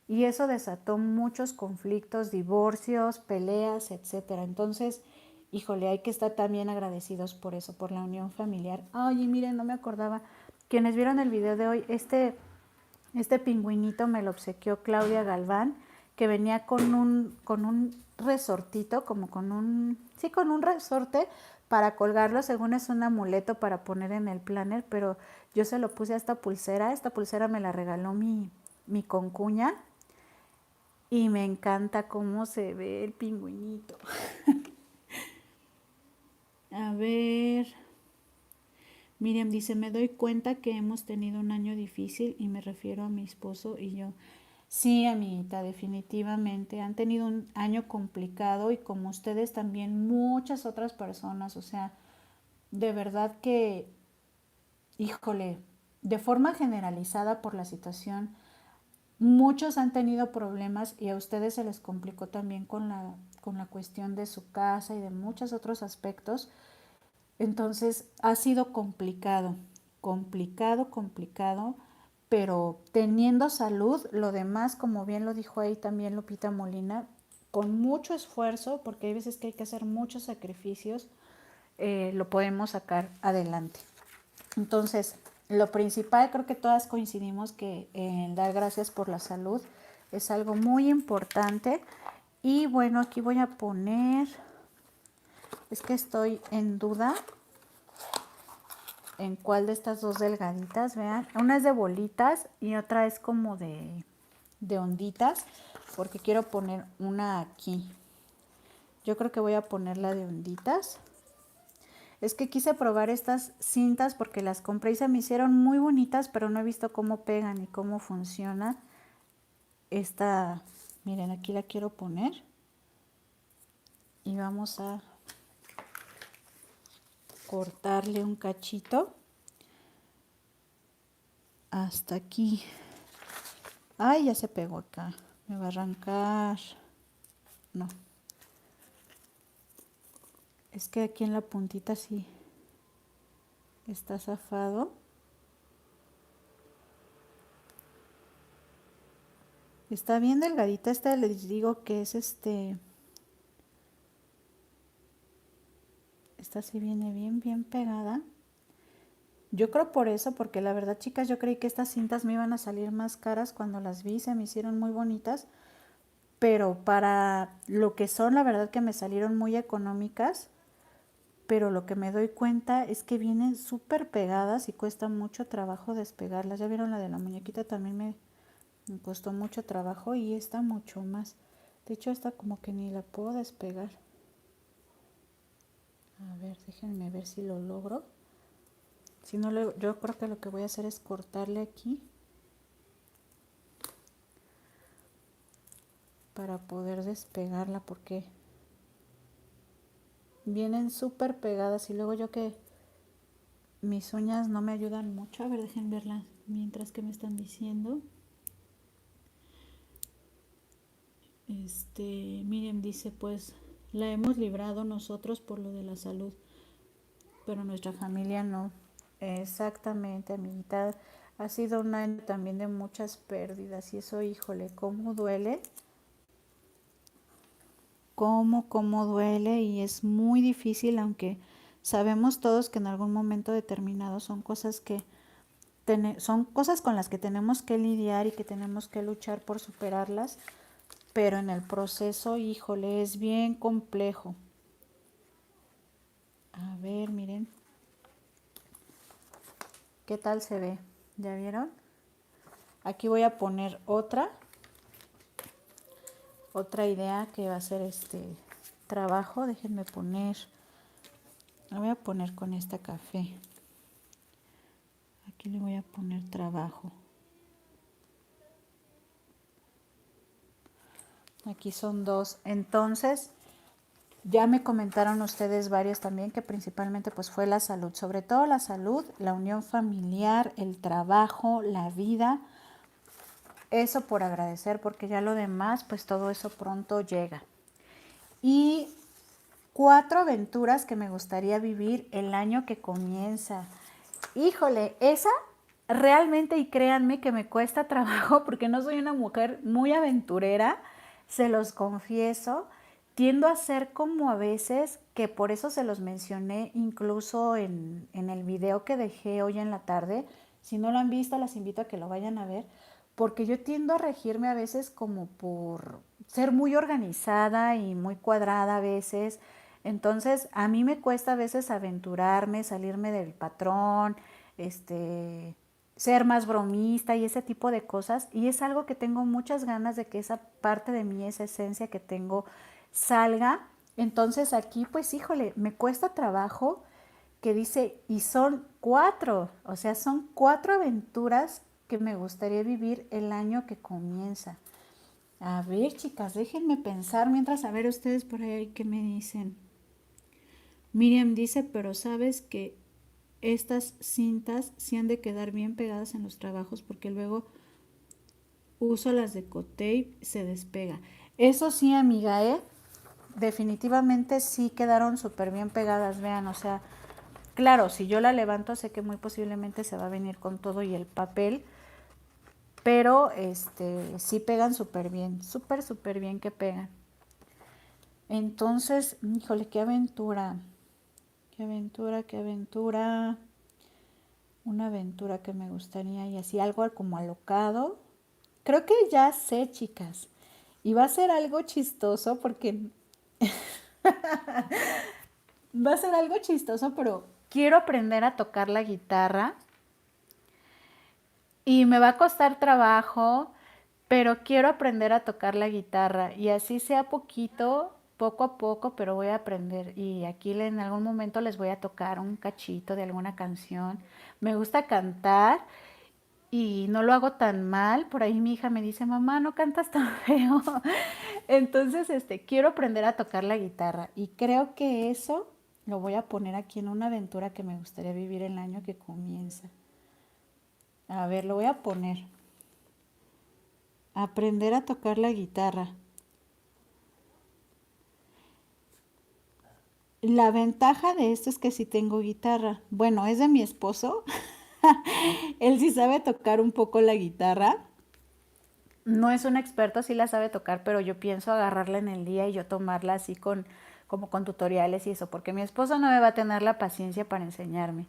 y eso desató muchos conflictos, divorcios, peleas, etcétera. Entonces, híjole, hay que estar también agradecidos por eso, por la unión familiar. Ay, miren, no me acordaba. Quienes vieron el video de hoy, este pingüinito me lo obsequió Claudia Galván, que venía con un resortito, como con un resorte para colgarlo, según es un amuleto para poner en el planner, pero yo se lo puse a esta pulsera me la regaló mi concuña, y me encanta cómo se ve el pingüinito. A ver, Miriam dice, me doy cuenta que hemos tenido un año difícil y me refiero a mi esposo y yo. Sí, amiguita, definitivamente. Han tenido un año complicado y como ustedes también muchas otras personas. O sea, de verdad que, híjole, de forma generalizada por la situación, muchos han tenido problemas y a ustedes se les complicó también con la cuestión de su casa y de muchos otros aspectos. Entonces ha sido complicado, complicado, complicado, pero teniendo salud, lo demás, como bien lo dijo ahí también Lupita Molina, con mucho esfuerzo, porque hay veces que hay que hacer muchos sacrificios, lo podemos sacar adelante. Entonces, lo principal, creo que todas coincidimos que dar gracias por la salud es algo muy importante. Y bueno, aquí voy a poner, es que estoy en duda en cuál de estas dos delgaditas, vean, una es de bolitas y otra es como de onditas, porque quiero poner una aquí. Yo creo que voy a poner la de onditas. Es que quise probar estas cintas porque las compré y se me hicieron muy bonitas, pero no he visto cómo pegan y cómo funciona esta. Miren, aquí la quiero poner y vamos a cortarle un cachito hasta aquí. Ay, ya se pegó acá. Me va a arrancar. No. Es que aquí en la puntita sí está zafado. Está bien delgadita. Esta les digo que es esta sí viene bien pegada. Yo creo por eso, porque la verdad, chicas, yo creí que estas cintas me iban a salir más caras cuando las vi, se me hicieron muy bonitas, pero para lo que son, la verdad que me salieron muy económicas, pero lo que me doy cuenta es que vienen súper pegadas y cuesta mucho trabajo despegarlas. Ya vieron la de la muñequita, también me costó mucho trabajo y esta mucho más. De hecho, esta como que ni la puedo despegar. A ver, déjenme ver si lo logro. Si no, yo creo que lo que voy a hacer es cortarle aquí para poder despegarla, porque vienen súper pegadas y luego yo que mis uñas no me ayudan mucho. A ver, dejen verla mientras que me están diciendo. Miriam dice, pues la hemos librado nosotros por lo de la salud, pero nuestra familia no. Exactamente, amiguita. Ha sido un año también de muchas pérdidas y eso, híjole, cómo duele. Cómo duele, y es muy difícil, aunque sabemos todos que en algún momento determinado son cosas son cosas con las que tenemos que lidiar y que tenemos que luchar por superarlas, pero en el proceso, híjole, es bien complejo. A ver, miren. ¿Qué tal se ve? ¿Ya vieron? Aquí voy a poner otra idea que va a ser trabajo. Déjenme poner, la voy a poner con esta café. Aquí le voy a poner trabajo. Aquí son dos. Entonces, ya me comentaron ustedes varios también que principalmente pues fue la salud, sobre todo la salud, la unión familiar, el trabajo, la vida. Eso por agradecer, porque ya lo demás pues todo eso pronto llega. Y 4 aventuras que me gustaría vivir el año que comienza. Híjole, esa realmente, y créanme que me cuesta trabajo porque no soy una mujer muy aventurera, se los confieso. Tiendo a ser como a veces, que por eso se los mencioné incluso en el video que dejé hoy en la tarde. Si no lo han visto, las invito a que lo vayan a ver, porque yo tiendo a regirme a veces como por ser muy organizada y muy cuadrada a veces. Entonces, a mí me cuesta a veces aventurarme, salirme del patrón, ser más bromista y ese tipo de cosas. Y es algo que tengo muchas ganas de que esa parte de mí, esa esencia que tengo, salga. Entonces aquí, pues, híjole, me cuesta trabajo, que dice, y son 4, o sea, son 4 aventuras que me gustaría vivir el año que comienza. A ver, chicas, déjenme pensar mientras, a ver ustedes por ahí qué me dicen. Miriam dice, pero sabes que estas cintas sí han de quedar bien pegadas en los trabajos, porque luego uso las de Cotape, se despega. Eso sí, amiga, definitivamente sí quedaron súper bien pegadas, vean, o sea, claro, si yo la levanto sé que muy posiblemente se va a venir con todo y el papel, pero sí pegan súper bien, súper, súper bien que pegan. Entonces, híjole, qué aventura, qué aventura, qué aventura. Una aventura que me gustaría y así algo como alocado. Creo que ya sé, chicas. Y va a ser algo chistoso porque va a ser algo chistoso, pero quiero aprender a tocar la guitarra y me va a costar trabajo, pero quiero aprender a tocar la guitarra y así sea poquito, poco a poco, pero voy a aprender y aquí en algún momento les voy a tocar un cachito de alguna canción. Me gusta cantar y no lo hago tan mal. Por ahí mi hija me dice, mamá, no cantas tan feo. Entonces, quiero aprender a tocar la guitarra y creo que eso lo voy a poner aquí en una aventura que me gustaría vivir el año que comienza. A ver, lo voy a poner. Aprender a tocar la guitarra. La ventaja de esto es que sí tengo guitarra. Bueno, es de mi esposo. Él sí sabe tocar un poco la guitarra. No es un experto, sí la sabe tocar, pero yo pienso agarrarla en el día y yo tomarla así como con tutoriales y eso, porque mi esposo no me va a tener la paciencia para enseñarme.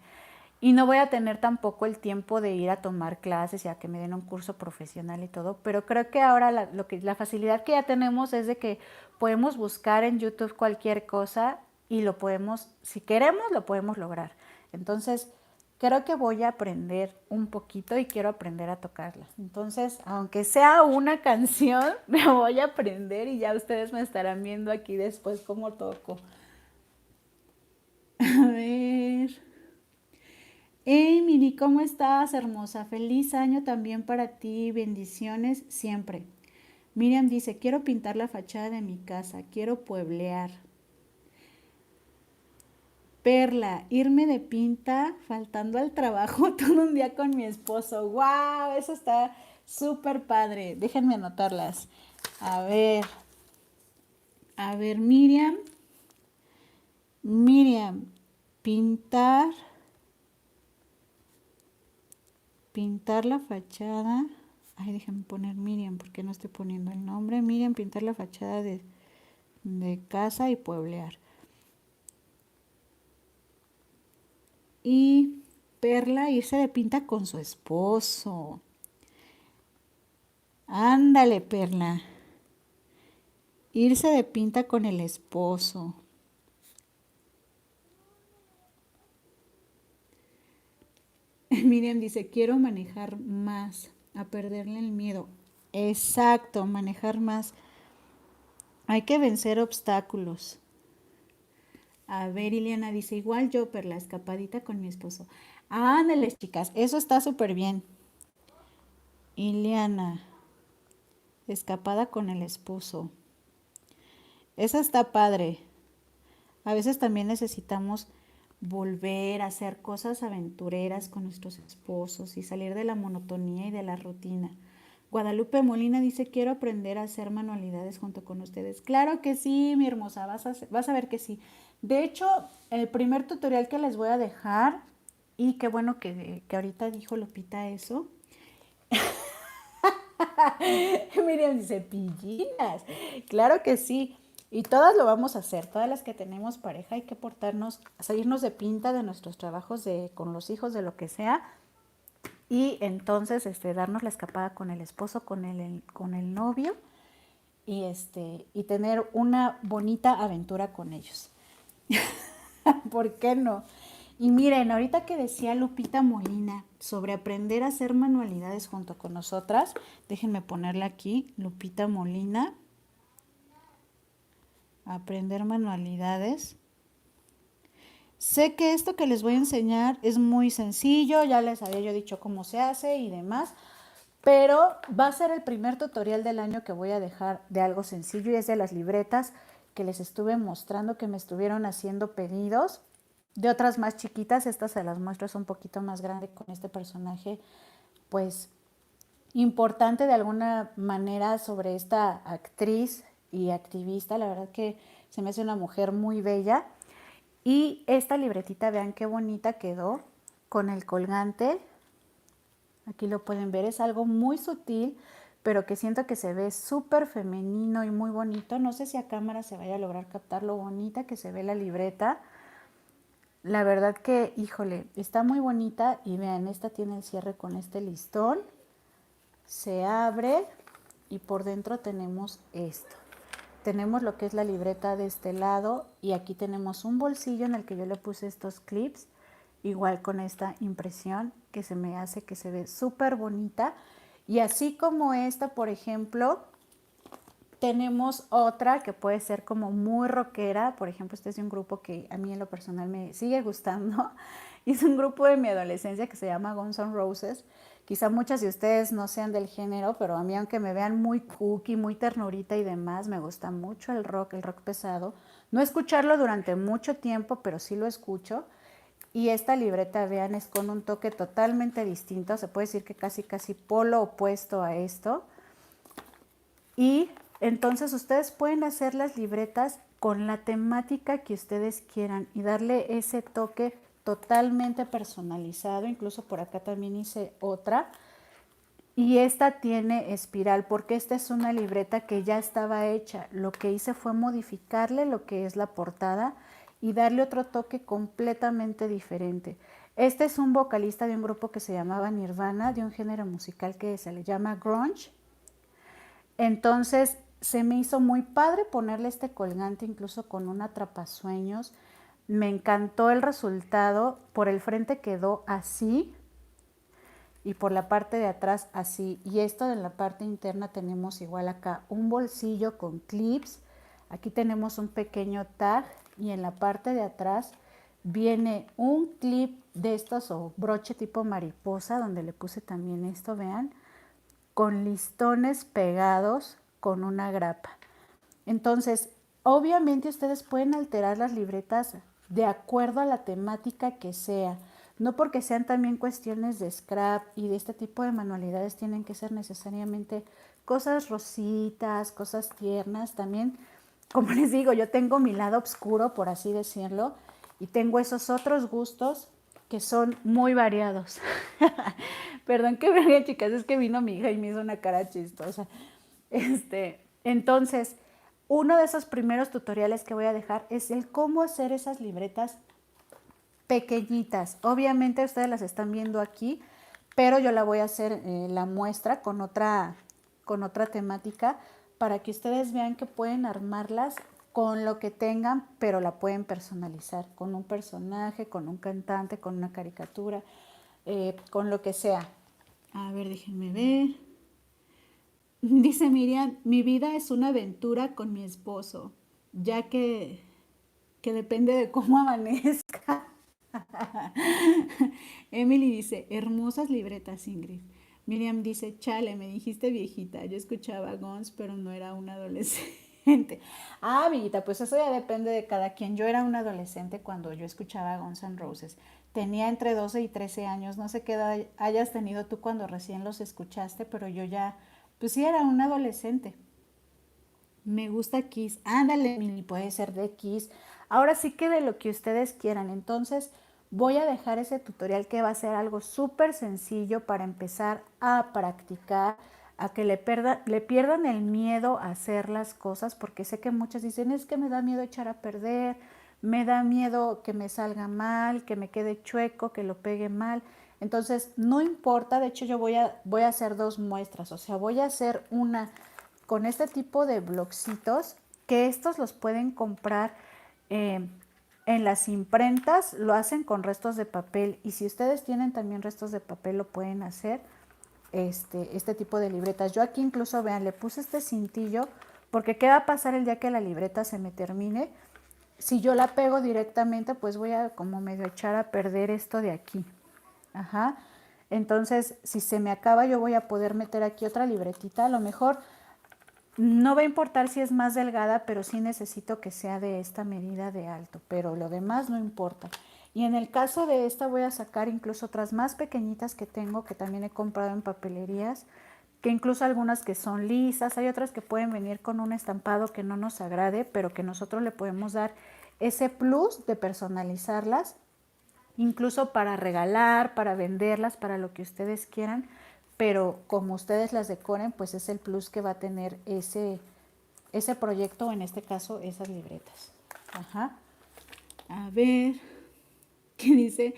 Y no voy a tener tampoco el tiempo de ir a tomar clases y a que me den un curso profesional y todo, pero creo que ahora la facilidad que ya tenemos es de que podemos buscar en YouTube cualquier cosa y lo podemos, si queremos, lo podemos lograr. Entonces, creo que voy a aprender un poquito y quiero aprender a tocarla. Entonces, aunque sea una canción, me voy a aprender y ya ustedes me estarán viendo aquí después cómo toco. A ver. Hey, Miri, ¿cómo estás, hermosa? Feliz año también para ti. Bendiciones siempre. Miriam dice, quiero pintar la fachada de mi casa, quiero pueblear. Perla, irme de pinta faltando al trabajo todo un día con mi esposo. ¡Wow! Eso está súper padre. Déjenme anotarlas. A ver, a ver, Miriam. Miriam, pintar, pintar la fachada. Ay, déjenme poner Miriam porque no estoy poniendo el nombre. Miriam, pintar la fachada de casa y pueblear. Y Perla irse de pinta con su esposo. Ándale, Perla. Irse de pinta con el esposo. Miriam dice, quiero manejar más, a perderle el miedo. Exacto, manejar más. Hay que vencer obstáculos. A ver, Ileana dice, igual yo, Perla, escapadita con mi esposo. Ándale, chicas, eso está súper bien. Ileana, escapada con el esposo. Eso está padre. A veces también necesitamos volver a hacer cosas aventureras con nuestros esposos y salir de la monotonía y de la rutina. Guadalupe Molina dice, quiero aprender a hacer manualidades junto con ustedes. Claro que sí, mi hermosa, vas a ver que sí. De hecho, el primer tutorial que les voy a dejar, y qué bueno que ahorita dijo Lupita eso. Miriam dice, pillinas. Claro que sí. Y todas lo vamos a hacer, todas las que tenemos pareja hay que portarnos, salirnos de pinta de nuestros trabajos con los hijos, de lo que sea, y entonces darnos la escapada con el esposo, con el novio, y tener una bonita aventura con ellos. ¿Por qué no? Y miren, ahorita que decía Lupita Molina sobre aprender a hacer manualidades junto con nosotras, déjenme ponerla aquí, Lupita Molina, aprender manualidades. Sé que esto que les voy a enseñar es muy sencillo, ya les había yo dicho cómo se hace y demás, pero va a ser el primer tutorial del año que voy a dejar de algo sencillo y es de las libretas que les estuve mostrando, que me estuvieron haciendo pedidos. De otras más chiquitas, estas se las muestro, es un poquito más grande con este personaje, pues importante de alguna manera sobre esta actriz y activista. La verdad que se me hace una mujer muy bella. Y esta libretita, vean qué bonita quedó con el colgante. Aquí lo pueden ver, es algo muy sutil, pero que siento que se ve súper femenino y muy bonito. No sé si a cámara se vaya a lograr captar lo bonita que se ve la libreta. La verdad que, híjole, está muy bonita y vean, esta tiene el cierre con este listón. Se abre y por dentro tenemos esto. Tenemos lo que es la libreta de este lado y aquí tenemos un bolsillo en el que yo le puse estos clips, igual con esta impresión que se me hace que se ve súper bonita. Y así como esta, por ejemplo, tenemos otra que puede ser como muy rockera. Por ejemplo, este es de un grupo que a mí en lo personal me sigue gustando. Y es un grupo de mi adolescencia que se llama Guns N' Roses. Quizá muchas de ustedes no sean del género, pero a mí, aunque me vean muy cookie, muy ternurita y demás, me gusta mucho el rock pesado. No escucharlo durante mucho tiempo, pero sí lo escucho. Y esta libreta, vean, es con un toque totalmente distinto. Se puede decir que casi polo opuesto a esto. Y entonces ustedes pueden hacer las libretas con la temática que ustedes quieran y darle ese toque totalmente personalizado. Incluso por acá también hice otra. Y esta tiene espiral porque esta es una libreta que ya estaba hecha. Lo que hice fue modificarle lo que es la portada y darle otro toque completamente diferente. Este es un vocalista de un grupo que se llamaba Nirvana, de un género musical que se le llama grunge. Entonces se me hizo muy padre ponerle este colgante incluso con un atrapasueños. Me encantó el resultado. Por el frente quedó así y por la parte de atrás así. Y esto de la parte interna tenemos igual acá un bolsillo con clips. Aquí tenemos un pequeño tag y en la parte de atrás viene un clip de estos o broche tipo mariposa donde le puse también esto, vean, con listones pegados con una grapa. Entonces, obviamente ustedes pueden alterar las libretas de acuerdo a la temática que sea. No porque sean también cuestiones de scrap y de este tipo de manualidades tienen que ser necesariamente cosas rositas, cosas tiernas. También, como les digo, yo tengo mi lado oscuro, por así decirlo, y tengo esos otros gustos que son muy variados. Perdón que me ría, chicas, es que vino mi hija y me hizo una cara chistosa. Entonces, uno de esos primeros tutoriales que voy a dejar es el cómo hacer esas libretas pequeñitas. Obviamente ustedes las están viendo aquí, pero yo la voy a hacer la muestra con otra temática para que ustedes vean que pueden armarlas con lo que tengan, pero la pueden personalizar con un personaje, con un cantante, con una caricatura, con lo que sea. A ver, déjenme ver. Dice Miriam, mi vida es una aventura con mi esposo, ya que depende de cómo amanezca. Emily dice, hermosas libretas, Ingrid. Miriam dice, chale, me dijiste viejita. Yo escuchaba Guns, pero no era una adolescente. Ah, amiguita, pues eso ya depende de cada quien. Yo era una adolescente cuando yo escuchaba Guns N' Roses. Tenía entre 12 y 13 años. No sé qué edad hayas tenido tú cuando recién los escuchaste, pero yo ya, pues sí, era una adolescente. Me gusta Kiss. Ándale, Mini, puede ser de Kiss. Ahora sí que de lo que ustedes quieran. Entonces, voy a dejar ese tutorial que va a ser algo súper sencillo para empezar a practicar, a que le pierdan el miedo a hacer las cosas, porque sé que muchas dicen, es que me da miedo echar a perder, me da miedo que me salga mal, que me quede chueco, que lo pegue mal. Entonces, no importa, de hecho yo voy a hacer dos muestras, o sea, voy a hacer una con este tipo de blogcitos, que estos los pueden comprar en las imprentas, lo hacen con restos de papel, y si ustedes tienen también restos de papel lo pueden hacer este tipo de libretas. Yo aquí incluso, vean, le puse este cintillo porque qué va a pasar el día que la libreta se me termine. Si yo la pego directamente, pues voy a como medio echar a perder esto de aquí. Ajá. Entonces, si se me acaba, yo voy a poder meter aquí otra libretita. A lo mejor no va a importar si es más delgada, pero sí necesito que sea de esta medida de alto, pero lo demás no importa. Y en el caso de esta voy a sacar incluso otras más pequeñitas que tengo, que también he comprado en papelerías, que incluso algunas que son lisas, hay otras que pueden venir con un estampado que no nos agrade, pero que nosotros le podemos dar ese plus de personalizarlas incluso para regalar, para venderlas, para lo que ustedes quieran, pero como ustedes las decoren, pues es el plus que va a tener ese proyecto, o en este caso esas libretas. Ajá. A ver, ¿qué dice?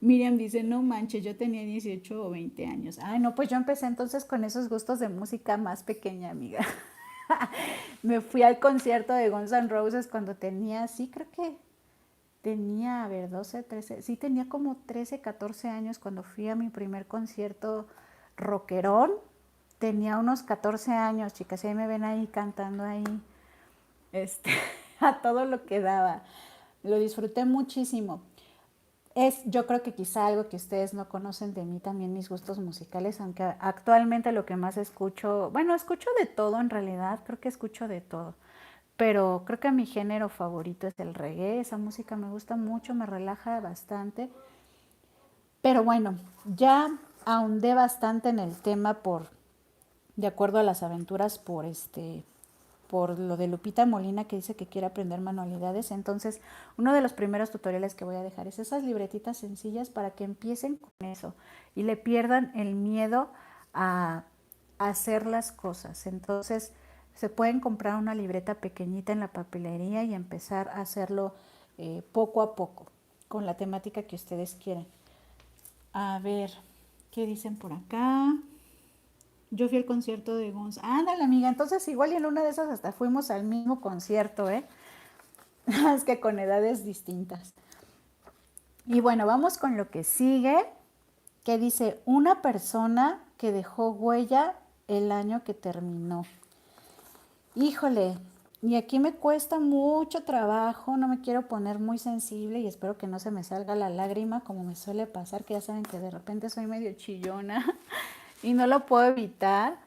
Miriam dice, no manches, yo tenía 18 o 20 años. Ay, no, pues yo empecé entonces con esos gustos de música más pequeña, amiga. Me fui al concierto de Guns N' Roses cuando tenía, sí, creo que tenía, a ver, 12, 13, sí, tenía como 13, 14 años cuando fui a mi primer concierto rockerón. Tenía unos 14 años, chicas, y ahí me ven ahí cantando ahí, este, a todo lo que daba. Lo disfruté muchísimo. Yo creo que quizá algo que ustedes no conocen de mí, también mis gustos musicales, aunque actualmente lo que más escucho, bueno, escucho de todo en realidad, creo que escucho de todo, pero creo que mi género favorito es el reggae, esa música me gusta mucho, me relaja bastante, pero bueno, ya ahondé bastante en el tema de acuerdo a las aventuras por lo de Lupita Molina que dice que quiere aprender manualidades. Entonces, uno de los primeros tutoriales que voy a dejar es esas libretitas sencillas para que empiecen con eso y le pierdan el miedo a hacer las cosas. Entonces, se pueden comprar una libreta pequeñita en la papelería y empezar a hacerlo poco a poco, con la temática que ustedes quieran. A ver, ¿qué dicen por acá? Yo fui al concierto de Guns. Ándale, amiga. Entonces, igual y en una de esas hasta fuimos al mismo concierto, ¿eh? Es que con edades distintas. Y bueno, vamos con lo que sigue, que dice, una persona que dejó huella el año que terminó. Híjole, y aquí me cuesta mucho trabajo, no me quiero poner muy sensible y espero que no se me salga la lágrima como me suele pasar, que ya saben que de repente soy medio chillona y no lo puedo evitar.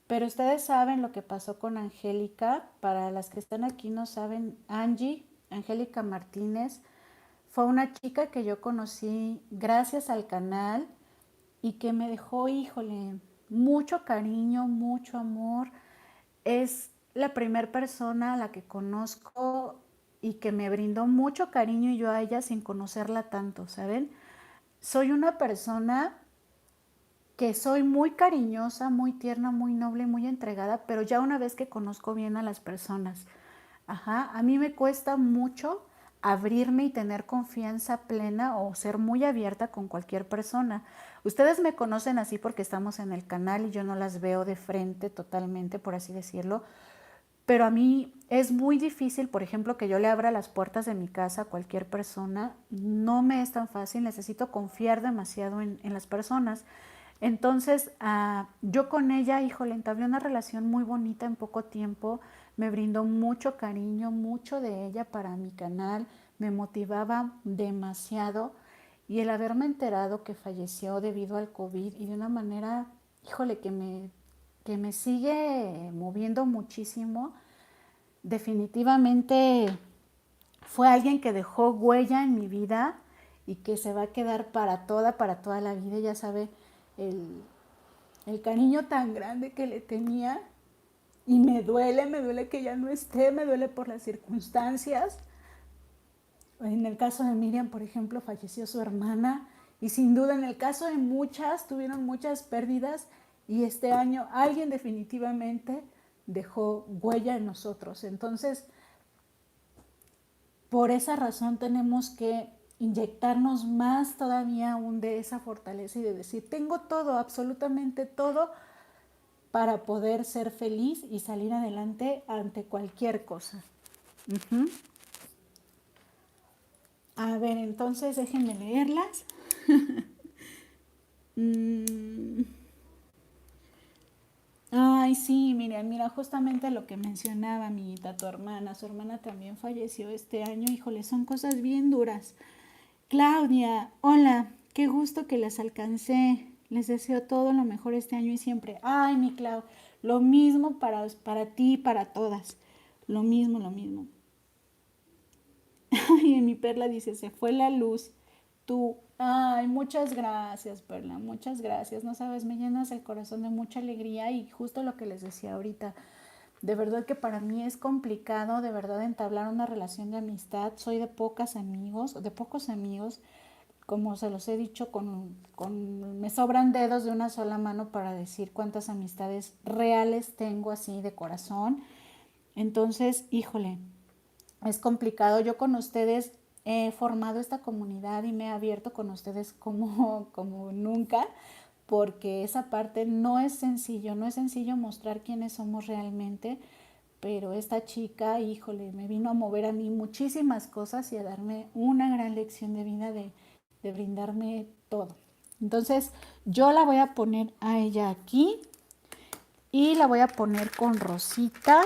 Pero ustedes saben lo que pasó con Angélica. Para las que están aquí no saben, Angie, Angélica Martínez, fue una chica que yo conocí gracias al canal y que me dejó, híjole, mucho cariño, mucho amor. Es la primera persona a la que conozco y que me brindó mucho cariño y yo a ella sin conocerla tanto, ¿saben? Soy una persona que soy muy cariñosa, muy tierna, muy noble, muy entregada, pero ya una vez que conozco bien a las personas, ajá, a mí me cuesta mucho abrirme y tener confianza plena o ser muy abierta con cualquier persona. Ustedes me conocen así porque estamos en el canal y yo no las veo de frente totalmente, por así decirlo, pero a mí es muy difícil, por ejemplo, que yo le abra las puertas de mi casa a cualquier persona. No me es tan fácil, necesito confiar demasiado en las personas. Entonces, yo con ella, híjole, entablé una relación muy bonita en poco tiempo. Me brindó mucho cariño, mucho de ella para mi canal. Me motivaba demasiado. Y el haberme enterado que falleció debido al COVID y de una manera, híjole, que me sigue moviendo muchísimo, definitivamente fue alguien que dejó huella en mi vida y que se va a quedar para toda la vida. Ya sabe, el, el cariño tan grande que le tenía y me duele que ya no esté, me duele por las circunstancias. En el caso de Miriam, por ejemplo, falleció su hermana y sin duda en el caso de muchas, tuvieron muchas pérdidas y este año alguien definitivamente dejó huella en nosotros. Entonces, por esa razón tenemos que inyectarnos más todavía aún de esa fortaleza y de decir, tengo todo, absolutamente todo, para poder ser feliz y salir adelante ante cualquier cosa. Uh-huh. A ver, entonces déjenme leerlas. mm. Ay, sí, mira, justamente lo que mencionaba amiguita, su hermana también falleció este año, híjole, son cosas bien duras. Claudia, hola, qué gusto que las alcancé. Les deseo todo lo mejor este año y siempre. Ay, mi Clau, lo mismo para ti y para todas. Lo mismo, lo mismo. Ay, en mi Perla dice, se fue la luz. Tú, ay, muchas gracias, Perla, muchas gracias. No sabes, me llenas el corazón de mucha alegría y justo lo que les decía ahorita. De verdad que para mí es complicado, de verdad, entablar una relación de amistad. Soy de pocos amigos, como se los he dicho, me sobran dedos de una sola mano para decir cuántas amistades reales tengo así de corazón. Entonces, híjole, es complicado. Yo con ustedes he formado esta comunidad y me he abierto con ustedes como nunca, porque esa parte no es sencillo, no es sencillo mostrar quiénes somos realmente, pero esta chica, híjole, me vino a mover a mí muchísimas cosas y a darme una gran lección de vida de brindarme todo. Entonces, yo la voy a poner a ella aquí y la voy a poner con Rosita.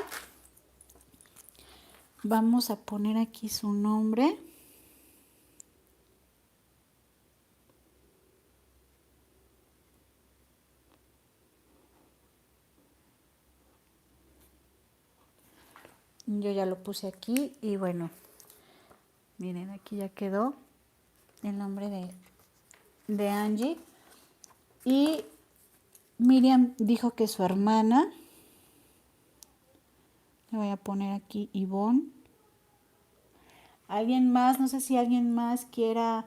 Vamos a poner aquí su nombre. Yo ya lo puse aquí y bueno, miren, aquí ya quedó el nombre de Angie. Y Miriam dijo que su hermana, le voy a poner aquí Ivonne. Alguien más, no sé si alguien más quiera,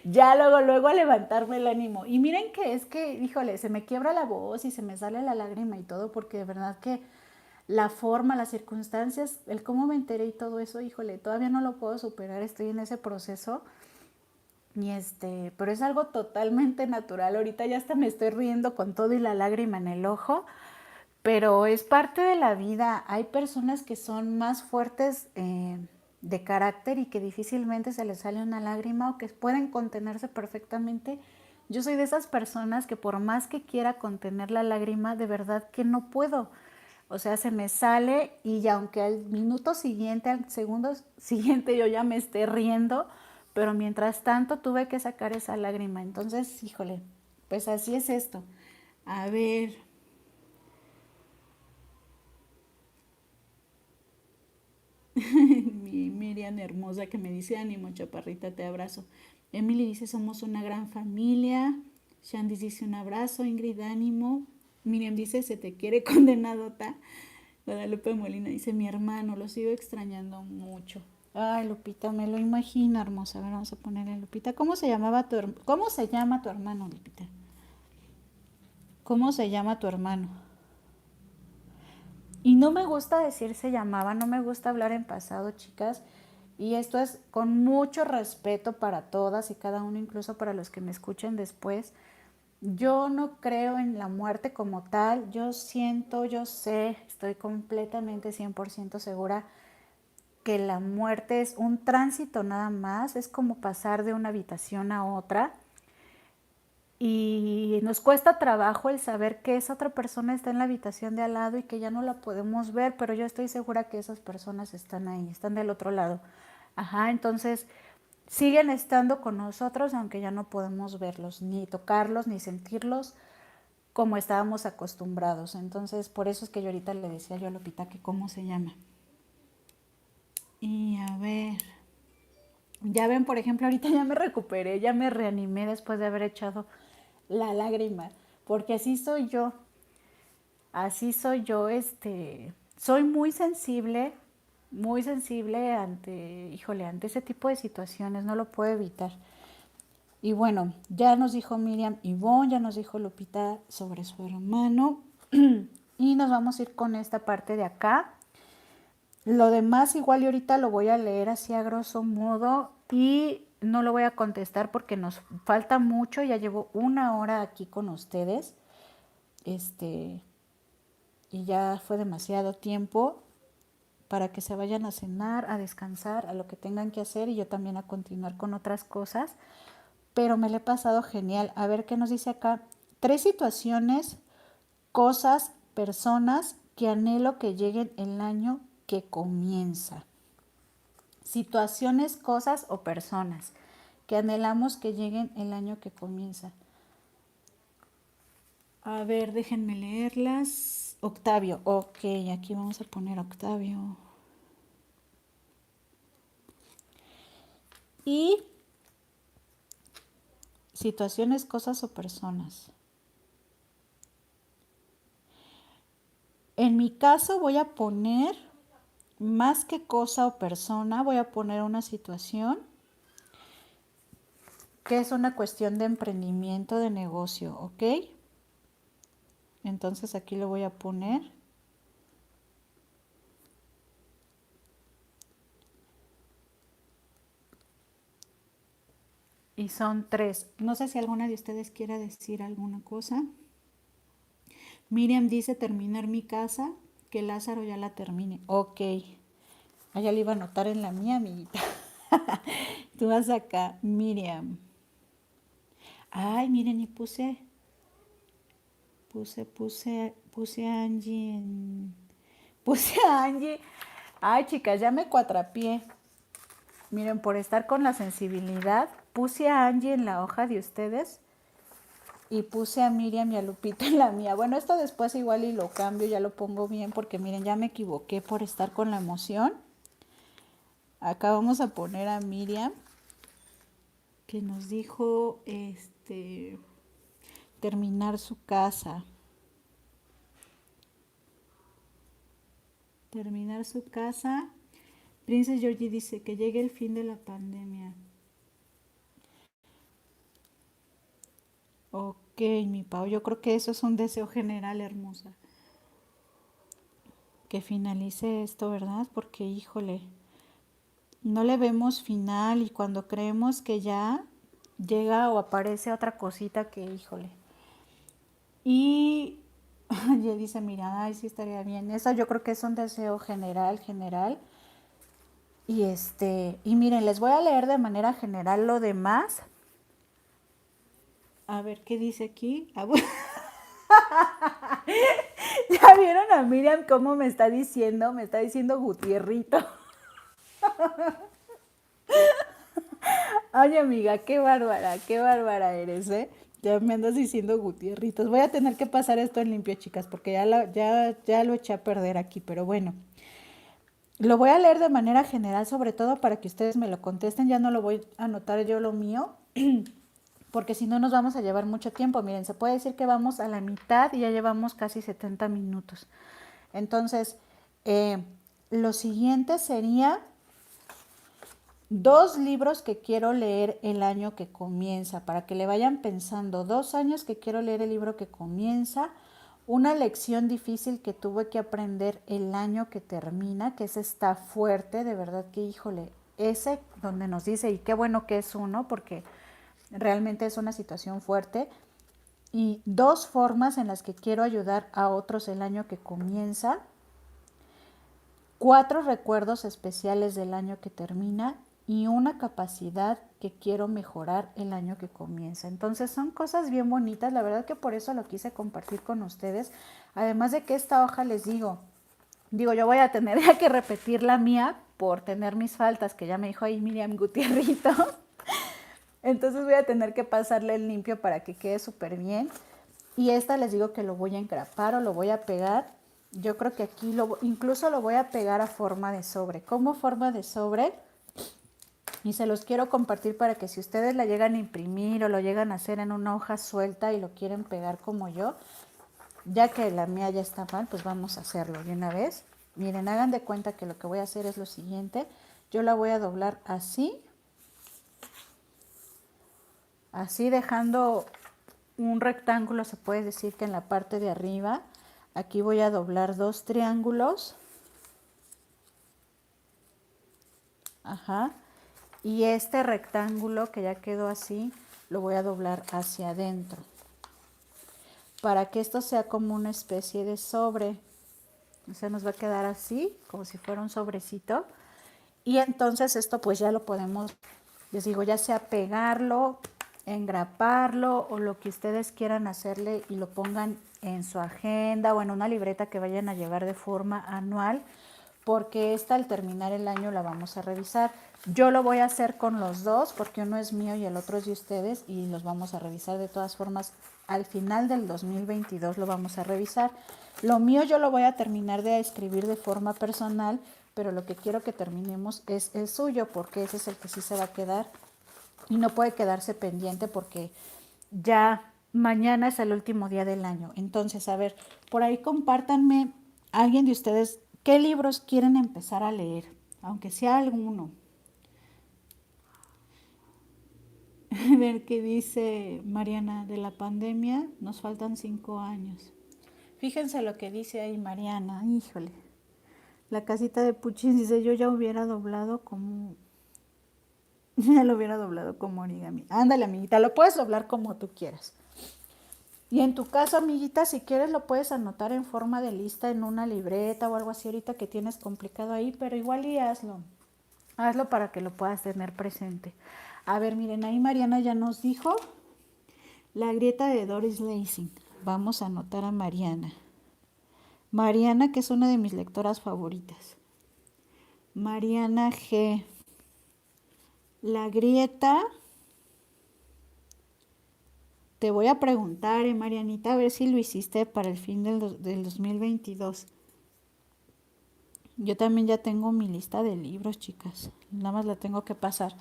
ya luego a levantarme el ánimo. Y miren que es que, híjole, se me quiebra la voz y se me sale la lágrima y todo, porque de verdad que la forma, las circunstancias, el cómo me enteré y todo eso, híjole, todavía no lo puedo superar, estoy en ese proceso. Y pero es algo totalmente natural. Ahorita ya hasta me estoy riendo con todo y la lágrima en el ojo, pero es parte de la vida. Hay personas que son más fuertes de carácter y que difícilmente se les sale una lágrima o que pueden contenerse perfectamente. Yo soy de esas personas que por más que quiera contener la lágrima, de verdad que no puedo. O sea, se me sale y ya aunque al minuto siguiente, al segundo siguiente yo ya me esté riendo, pero mientras tanto tuve que sacar esa lágrima. Entonces, híjole, pues así es esto. A ver, mi Miriam hermosa que me dice ánimo, chaparrita, te abrazo. Emily dice somos una gran familia. Shandis dice un abrazo. Ingrid, ánimo. Miriam dice se te quiere condenadota. Guadalupe Molina dice mi hermano, lo sigo extrañando mucho. Ay, Lupita, me lo imagino, hermosa. A ver, vamos a ponerle a Lupita. ¿Cómo se llama tu hermano, Lupita? ¿Cómo se llama tu hermano? Y no me gusta decir se llamaba, no me gusta hablar en pasado, chicas. Y esto es con mucho respeto para todas y cada uno, incluso para los que me escuchen después. Yo no creo en la muerte como tal. Yo siento, yo sé, estoy completamente 100% segura que la muerte es un tránsito nada más. Es como pasar de una habitación a otra. Y nos cuesta trabajo el saber que esa otra persona está en la habitación de al lado y que ya no la podemos ver, pero yo estoy segura que esas personas están ahí, están del otro lado. Ajá, entonces siguen estando con nosotros aunque ya no podemos verlos, ni tocarlos, ni sentirlos como estábamos acostumbrados. Entonces, por eso es que yo ahorita le decía yo a Lupita que cómo se llama. Y a ver, ya ven, por ejemplo, ahorita ya me recuperé, ya me reanimé después de haber echado la lágrima, porque así soy yo, soy muy sensible ante, híjole, ante ese tipo de situaciones, no lo puedo evitar. Y bueno, ya nos dijo Miriam Ivonne, ya nos dijo Lupita sobre su hermano, y nos vamos a ir con esta parte de acá. Lo demás igual y ahorita lo voy a leer así a grosso modo y no lo voy a contestar porque nos falta mucho, ya llevo 1 hora aquí con ustedes, y ya fue demasiado tiempo para que se vayan a cenar, a descansar, a lo que tengan que hacer y yo también a continuar con otras cosas, pero me le he pasado genial. A ver qué nos dice acá. 3 situaciones, cosas, personas que anhelo que lleguen el año que comienza. Situaciones, cosas o personas que anhelamos que lleguen el año que comienza. A ver, déjenme leerlas. Octavio, ok, aquí vamos a poner Octavio. Y situaciones, cosas o personas. En mi caso voy a poner más que cosa o persona, voy a poner una situación que es una cuestión de emprendimiento de negocio, ¿ok? Entonces aquí lo voy a poner. Y son 3. No sé si alguna de ustedes quiera decir alguna cosa. Miriam dice terminar mi casa, que Lázaro ya la termine. Ok. Allá le iba a anotar en la mía, amiguita. Tú vas acá, Miriam. Ay, miren, y puse a Angie en... Puse a Angie. Ay, chicas, ya me cuatrapié. Miren, por estar con la sensibilidad, puse a Angie en la hoja de ustedes y puse a Miriam y a Lupita en la mía. Bueno, esto después igual y lo cambio, ya lo pongo bien porque miren, ya me equivoqué por estar con la emoción. Acá vamos a poner a Miriam, que nos dijo, terminar su casa. Terminar su casa. Princess Georgie dice que llegue el fin de la pandemia. Ok, mi Pau, yo creo que eso es un deseo general, hermosa. Que finalice esto, ¿verdad? Porque, híjole, no le vemos final y cuando creemos que ya llega o aparece otra cosita que, híjole. Y ya dice, mira, ay, sí estaría bien. Eso yo creo que es un deseo general, general. Y miren, les voy a leer de manera general lo demás. A ver qué dice aquí. ¿Ya vieron a Miriam cómo me está diciendo? Me está diciendo Gutierrito. Ay, amiga, qué bárbara eres, ¿eh? Ya me andas diciendo Gutierritos. Voy a tener que pasar esto en limpio, chicas, porque ya lo eché a perder aquí, pero bueno. Lo voy a leer de manera general, sobre todo para que ustedes me lo contesten. Ya no lo voy a anotar yo lo mío, porque si no nos vamos a llevar mucho tiempo. Miren, se puede decir que vamos a la mitad y ya llevamos casi 70 minutos. Entonces, lo siguiente sería 2 libros que quiero leer el año que comienza, para que le vayan pensando, 2 años que quiero leer el libro que comienza, una lección difícil que tuve que aprender el año que termina, que ese está fuerte, de verdad que híjole, ese donde nos dice, y qué bueno que es uno, porque realmente es una situación fuerte, y 2 formas en las que quiero ayudar a otros el año que comienza, 4 recuerdos especiales del año que termina y una capacidad que quiero mejorar el año que comienza. Entonces son cosas bien bonitas, la verdad que por eso lo quise compartir con ustedes. Además de que esta hoja les digo, yo voy a tener ya que repetir la mía por tener mis faltas, que ya me dijo ahí Miriam Gutierrito. Entonces voy a tener que pasarle el limpio para que quede súper bien. Y esta les digo que lo voy a engrapar o lo voy a pegar. Yo creo que aquí incluso lo voy a pegar a forma de sobre. Como forma de sobre. Y se los quiero compartir para que si ustedes la llegan a imprimir o lo llegan a hacer en una hoja suelta y lo quieren pegar como yo, ya que la mía ya está mal, pues vamos a hacerlo de una vez. Miren, hagan de cuenta que lo que voy a hacer es lo siguiente. Yo la voy a doblar así. Así dejando un rectángulo, se puede decir que en la parte de arriba. Aquí voy a doblar 2 triángulos. Ajá. Y este rectángulo que ya quedó así, lo voy a doblar hacia adentro. Para que esto sea como una especie de sobre. O sea, nos va a quedar así, como si fuera un sobrecito. Y entonces esto pues ya lo podemos, les digo, ya sea pegarlo, engraparlo o lo que ustedes quieran hacerle y lo pongan en su agenda o en una libreta que vayan a llevar de forma anual, porque esta al terminar el año la vamos a revisar. Yo lo voy a hacer con los dos porque uno es mío y el otro es de ustedes y los vamos a revisar de todas formas. Al final del 2022 lo vamos a revisar. Lo mío yo lo voy a terminar de escribir de forma personal, pero lo que quiero que terminemos es el suyo porque ese es el que sí se va a quedar y no puede quedarse pendiente porque ya mañana es el último día del año. Entonces, a ver, por ahí compártanme alguien de ustedes ¿Qué libros quieren empezar a leer? Aunque sea alguno. A ver qué dice Mariana de la pandemia. Nos faltan 5 años. Fíjense lo que dice ahí Mariana. Híjole. La casita de Puchín dice, yo ya hubiera doblado como... Ya lo hubiera doblado como origami. Ándale, amiguita, lo puedes doblar como tú quieras. Y en tu caso, amiguita, si quieres lo puedes anotar en forma de lista en una libreta o algo así ahorita que tienes complicado ahí, pero igual y hazlo. Hazlo para que lo puedas tener presente. A ver, miren, ahí Mariana ya nos dijo la grieta de Doris Lessing. Vamos a anotar a Mariana. Mariana, que es una de mis lectoras favoritas. Mariana G. La grieta. Te voy a preguntar, Marianita, a ver si lo hiciste para el fin del 2022. Yo también ya tengo mi lista de libros, chicas. Nada más la tengo que pasar.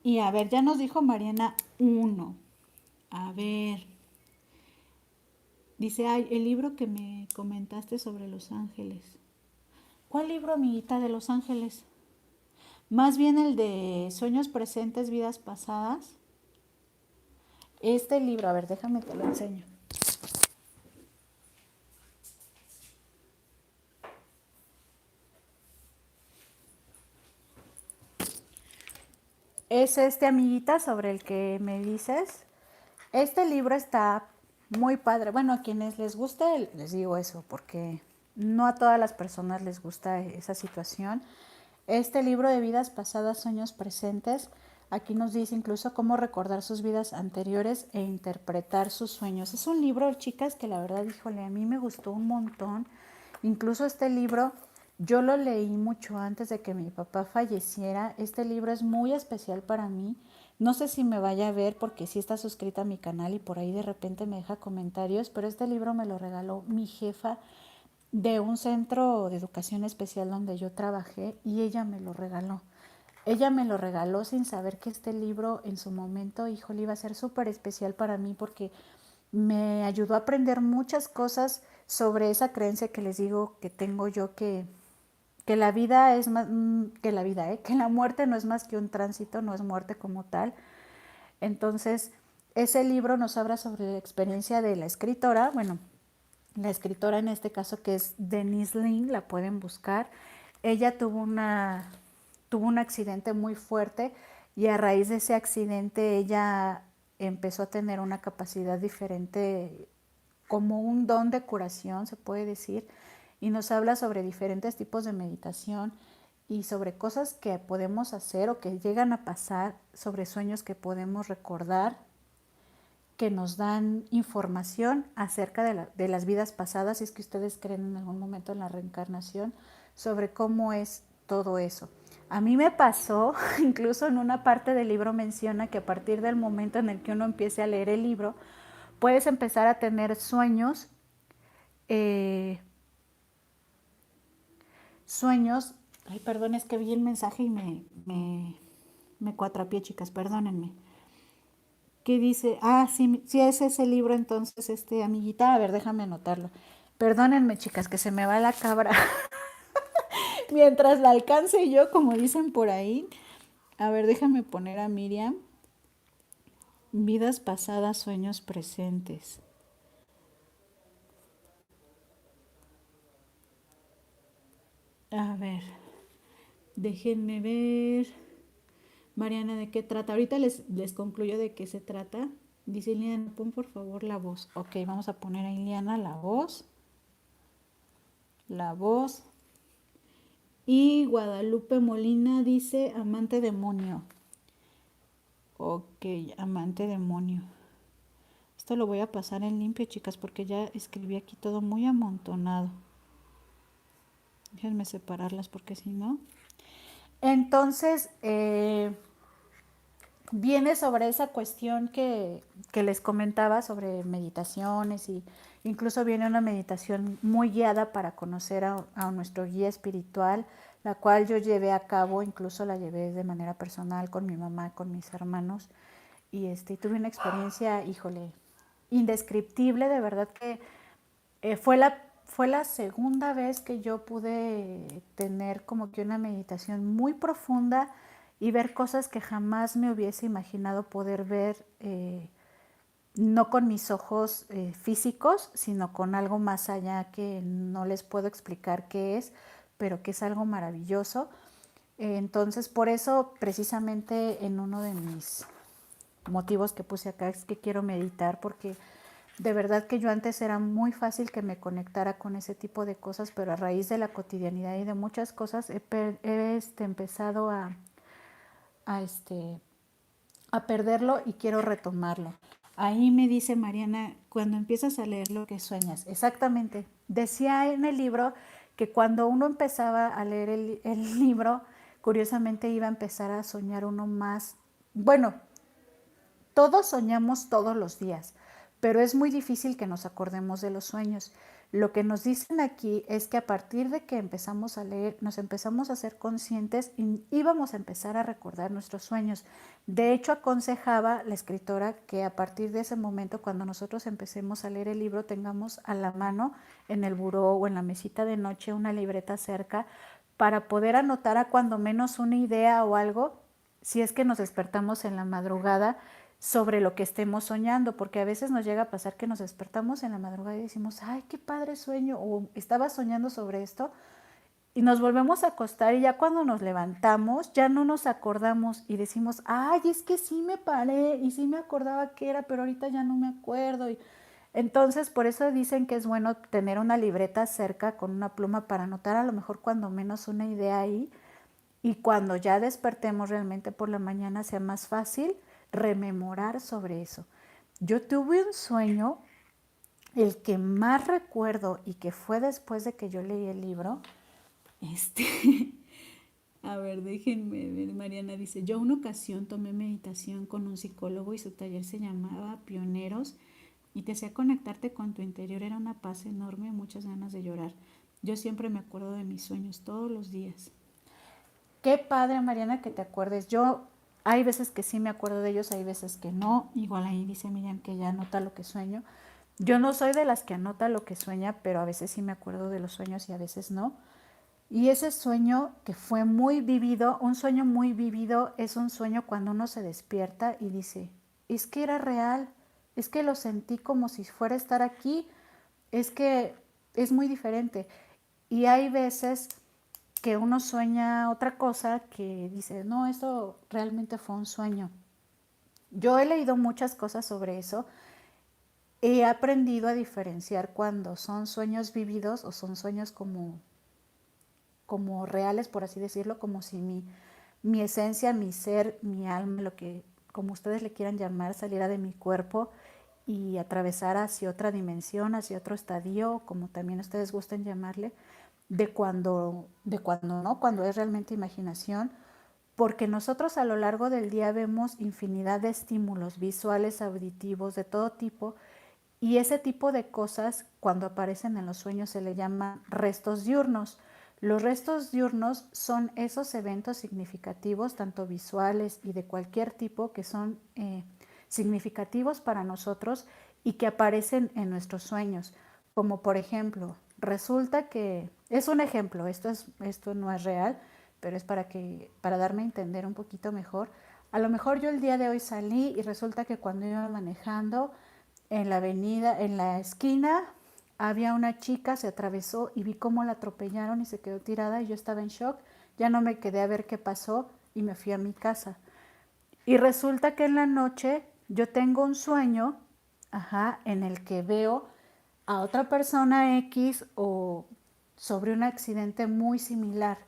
Y a ver, ya nos dijo Mariana 1. A ver. Dice, ay, el libro que me comentaste sobre Los Ángeles. ¿Cuál libro, amiguita, de Los Ángeles? Más bien el de Sueños Presentes, Vidas Pasadas. Este libro, a ver, déjame te lo enseño. Es este, amiguita, sobre el que me dices. Este libro está muy padre. Bueno, a quienes les guste, les digo eso, porque no a todas las personas les gusta esa situación. Este libro de Vidas Pasadas, Sueños Presentes, aquí nos dice incluso cómo recordar sus vidas anteriores e interpretar sus sueños. Es un libro, chicas, que la verdad, híjole, a mí me gustó un montón. Incluso este libro yo lo leí mucho antes de que mi papá falleciera. Este libro es muy especial para mí. No sé si me vaya a ver porque sí está suscrita a mi canal y por ahí de repente me deja comentarios, pero este libro me lo regaló mi jefa de un centro de educación especial donde yo trabajé y ella me lo regaló. Ella me lo regaló sin saber que este libro en su momento, híjole, iba a ser súper especial para mí porque me ayudó a aprender muchas cosas sobre esa creencia que les digo que tengo yo que la vida es más que la vida, que la muerte no es más que un tránsito, no es muerte como tal. Entonces, ese libro nos habla sobre la experiencia de la escritora, bueno, la escritora en este caso que es Denise Linn, la pueden buscar. Ella tuvo un accidente muy fuerte y a raíz de ese accidente ella empezó a tener una capacidad diferente, como un don de curación, se puede decir, y nos habla sobre diferentes tipos de meditación y sobre cosas que podemos hacer o que llegan a pasar, sobre sueños que podemos recordar, que nos dan información acerca de las vidas pasadas, si es que ustedes creen en algún momento en la reencarnación, sobre cómo es todo eso. A mí me pasó, incluso en una parte del libro menciona que a partir del momento en el que uno empiece a leer el libro, puedes empezar a tener sueños, ay, perdón, es que vi el mensaje y me cuatrapié, chicas, perdónenme. ¿Qué dice? Ah, sí, sí es ese libro entonces, amiguita, a ver, déjame anotarlo. Perdónenme, chicas, que se me va la cabra. Mientras la alcance yo, como dicen por ahí. A ver, déjame poner a Miriam. Vidas pasadas, sueños presentes. A ver, déjenme ver. Mariana, ¿de qué trata? Ahorita les concluyo de qué se trata. Dice Liliana, pon por favor la voz. Ok, vamos a poner a Liliana la voz. La voz. Y Guadalupe Molina dice amante demonio. Ok, amante demonio. Esto lo voy a pasar en limpio, chicas, porque ya escribí aquí todo muy amontonado. Déjenme separarlas porque si no. Entonces, viene sobre esa cuestión que les comentaba sobre meditaciones y incluso viene una meditación muy guiada para conocer a nuestro guía espiritual, la cual yo llevé a cabo, incluso la llevé de manera personal con mi mamá, con mis hermanos y tuve una experiencia, híjole, indescriptible, de verdad que fue fue la segunda vez que yo pude tener como que una meditación muy profunda y ver cosas que jamás me hubiese imaginado poder ver, no con mis ojos físicos, sino con algo más allá que no les puedo explicar qué es, pero que es algo maravilloso. Entonces, por eso, precisamente en uno de mis motivos que puse acá es que quiero meditar, porque de verdad que yo antes era muy fácil que me conectara con ese tipo de cosas, pero a raíz de la cotidianidad y de muchas cosas he empezado a, este, a perderlo y quiero retomarlo. Ahí me dice Mariana, cuando empiezas a leer lo que sueñas, exactamente. Decía en el libro que cuando uno empezaba a leer el libro, curiosamente iba a empezar a soñar uno más. Bueno, todos soñamos todos los días, pero es muy difícil que nos acordemos de los sueños. Lo que nos dicen aquí es que a partir de que empezamos a leer, nos empezamos a ser conscientes y íbamos a empezar a recordar nuestros sueños. De hecho, aconsejaba la escritora que a partir de ese momento, cuando nosotros empecemos a leer el libro, tengamos a la mano en el buró o en la mesita de noche una libreta cerca para poder anotar a cuando menos una idea o algo, si es que nos despertamos en la madrugada, sobre lo que estemos soñando, porque a veces nos llega a pasar que nos despertamos en la madrugada y decimos, ay, qué padre sueño, o estaba soñando sobre esto, y nos volvemos a acostar y ya cuando nos levantamos ya no nos acordamos y decimos, ay, es que sí me paré y sí me acordaba qué era, pero ahorita ya no me acuerdo. Y entonces, por eso dicen que es bueno tener una libreta cerca con una pluma para anotar a lo mejor cuando menos una idea ahí, y cuando ya despertemos realmente por la mañana sea más fácil rememorar sobre eso. Yo tuve un sueño, el que más recuerdo y que fue después de que yo leí el libro, este, a ver, déjenme ver, Mariana dice, yo una ocasión tomé meditación con un psicólogo y su taller se llamaba Pioneros y te hacía conectarte con tu interior, era una paz enorme, muchas ganas de llorar. Yo siempre me acuerdo de mis sueños todos los días. Qué padre, Mariana, que te acuerdes. Yo hay veces que sí me acuerdo de ellos, hay veces que no. Igual ahí dice Miriam que ella anota lo que sueño. Yo no soy de las que anota lo que sueña, pero a veces sí me acuerdo de los sueños y a veces no. Y ese sueño que fue muy vivido, un sueño muy vivido es un sueño cuando uno se despierta y dice, es que era real, es que lo sentí como si fuera a estar aquí, es que es muy diferente. Y hay veces que uno sueña otra cosa que dice, no, eso realmente fue un sueño. Yo he leído muchas cosas sobre eso. He aprendido a diferenciar cuando son sueños vividos o son sueños como reales, por así decirlo, como si mi esencia, mi ser, mi alma, lo que como ustedes le quieran llamar, saliera de mi cuerpo y atravesara hacia otra dimensión, hacia otro estadio, como también ustedes gusten llamarle, de cuando no, cuando es realmente imaginación, porque nosotros a lo largo del día vemos infinidad de estímulos visuales, auditivos, de todo tipo, y ese tipo de cosas cuando aparecen en los sueños se le llaman restos diurnos. Los restos diurnos son esos eventos significativos, tanto visuales y de cualquier tipo, que son significativos para nosotros y que aparecen en nuestros sueños. Como por ejemplo, resulta que, es un ejemplo, esto no es real, pero es para darme a entender un poquito mejor. A lo mejor yo el día de hoy salí y resulta que cuando iba manejando en la avenida, en la esquina, había una chica, se atravesó y vi cómo la atropellaron y se quedó tirada y yo estaba en shock. Ya no me quedé a ver qué pasó y me fui a mi casa. Y resulta que en la noche yo tengo un sueño, en el que veo a otra persona X o sobre un accidente muy similar.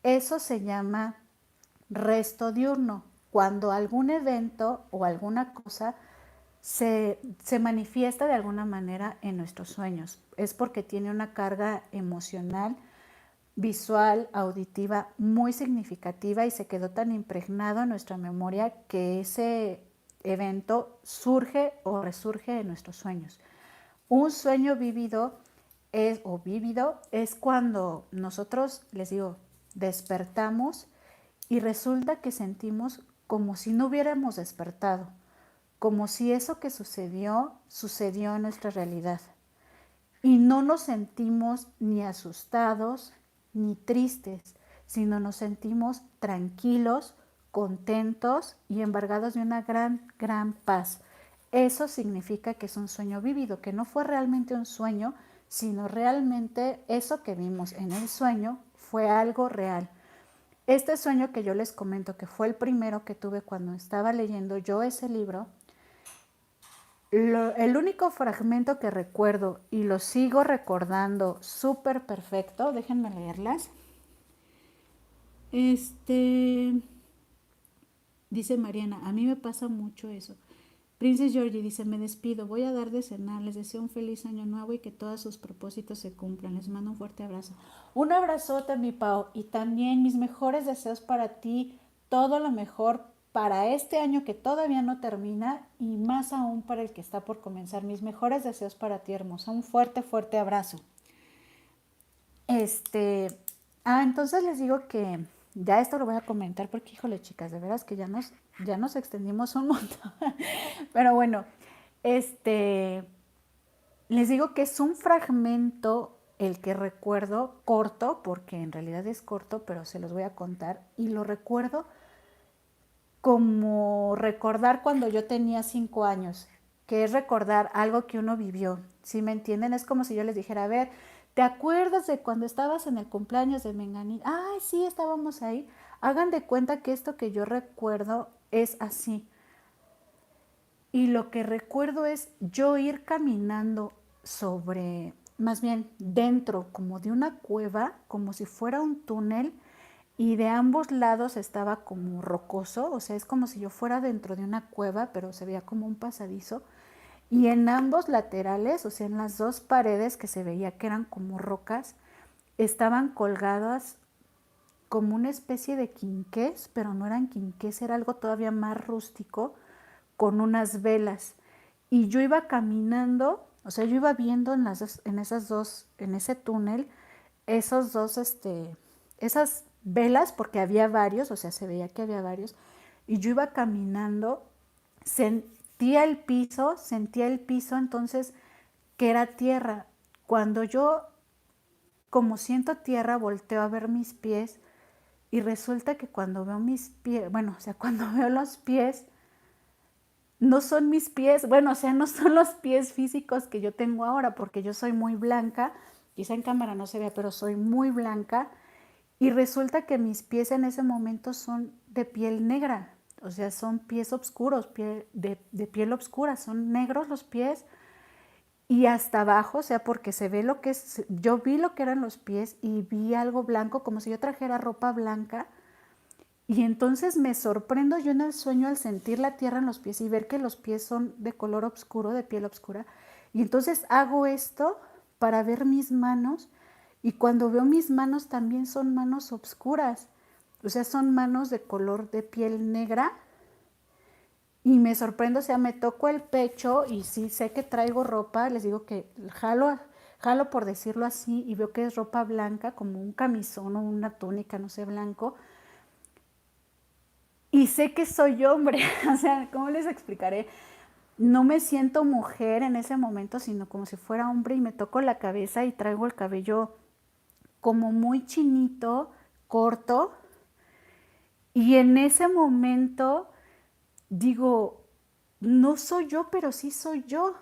Eso se llama resto diurno, cuando algún evento o alguna cosa se manifiesta de alguna manera en nuestros sueños. Es porque tiene una carga emocional, visual, auditiva muy significativa y se quedó tan impregnado en nuestra memoria que ese evento surge o resurge en nuestros sueños. Un sueño vivido es cuando nosotros, les digo, despertamos y resulta que sentimos como si no hubiéramos despertado, como si eso que sucedió en nuestra realidad. y no nos sentimos ni asustados ni tristes, sino nos sentimos tranquilos, contentos y embargados de una gran paz. Eso significa que es un sueño vívido, que no fue realmente un sueño, sino realmente eso que vimos en el sueño fue algo real. Este sueño que yo les comento, que fue el primero que tuve cuando estaba leyendo yo ese libro, el único fragmento que recuerdo y lo sigo recordando súper perfecto, déjenme leerlas. Dice Mariana, a mí me pasa mucho eso. Princess Georgie dice, me despido, voy a dar de cenar, les deseo un feliz año nuevo y que todos sus propósitos se cumplan. Les mando un fuerte abrazo. Un abrazote, mi Pau, y también mis mejores deseos para ti, todo lo mejor para este año que todavía no termina y más aún para el que está por comenzar. Mis mejores deseos para ti, hermosa. Un fuerte abrazo. Entonces les digo que ya esto lo voy a comentar porque, híjole, chicas, de veras que ya nos extendimos un montón. Pero bueno, les digo que es un fragmento el que recuerdo corto, porque en realidad es corto, pero se los voy a contar y lo recuerdo como recordar cuando yo tenía 5 años, que es recordar algo que uno vivió. ¿Sí me entienden? Es como si yo les dijera, a ver, ¿te acuerdas de cuando estabas en el cumpleaños de Menganita? Ay, sí, estábamos ahí. Hagan de cuenta que esto que yo recuerdo es así. Y lo que recuerdo es yo ir caminando sobre, más bien dentro como de una cueva, como si fuera un túnel, y de ambos lados estaba como rocoso, o sea, es como si yo fuera dentro de una cueva, pero se veía como un pasadizo, y en ambos laterales, o sea, en las dos paredes que se veía que eran como rocas, estaban colgadas como una especie de quinqués, pero no eran quinqués, era algo todavía más rústico, con unas velas. Y yo iba caminando, o sea, yo iba viendo en en ese túnel, esas velas, porque había varios, o sea, se veía que había varios, y yo iba caminando, sentía el piso entonces que era tierra. Cuando yo, como siento tierra, volteo a ver mis pies y resulta que cuando veo mis pies, bueno, o sea, cuando veo los pies, no son mis pies, bueno, o sea, no son los pies físicos que yo tengo ahora, porque yo soy muy blanca, quizá en cámara no se vea, pero soy muy blanca, y resulta que mis pies en ese momento son de piel negra, o sea, son pies oscuros, de piel oscura, son negros los pies, y hasta abajo, o sea, porque se ve lo que es, yo vi lo que eran los pies y vi algo blanco, como si yo trajera ropa blanca, y entonces me sorprendo yo en el sueño al sentir la tierra en los pies y ver que los pies son de color oscuro, de piel oscura. Y entonces hago esto para ver mis manos y cuando veo mis manos también son manos oscuras. O sea, son manos de color de piel negra y me sorprendo, o sea, me toco el pecho y sí sé que traigo ropa, les digo que jalo por decirlo así y veo que es ropa blanca, como un camisón o una túnica, no sé, blanco. Y sé que soy hombre, o sea, ¿cómo les explicaré? No me siento mujer en ese momento, sino como si fuera hombre y me toco la cabeza y traigo el cabello como muy chinito, corto. Y en ese momento digo, no soy yo, pero sí soy yo.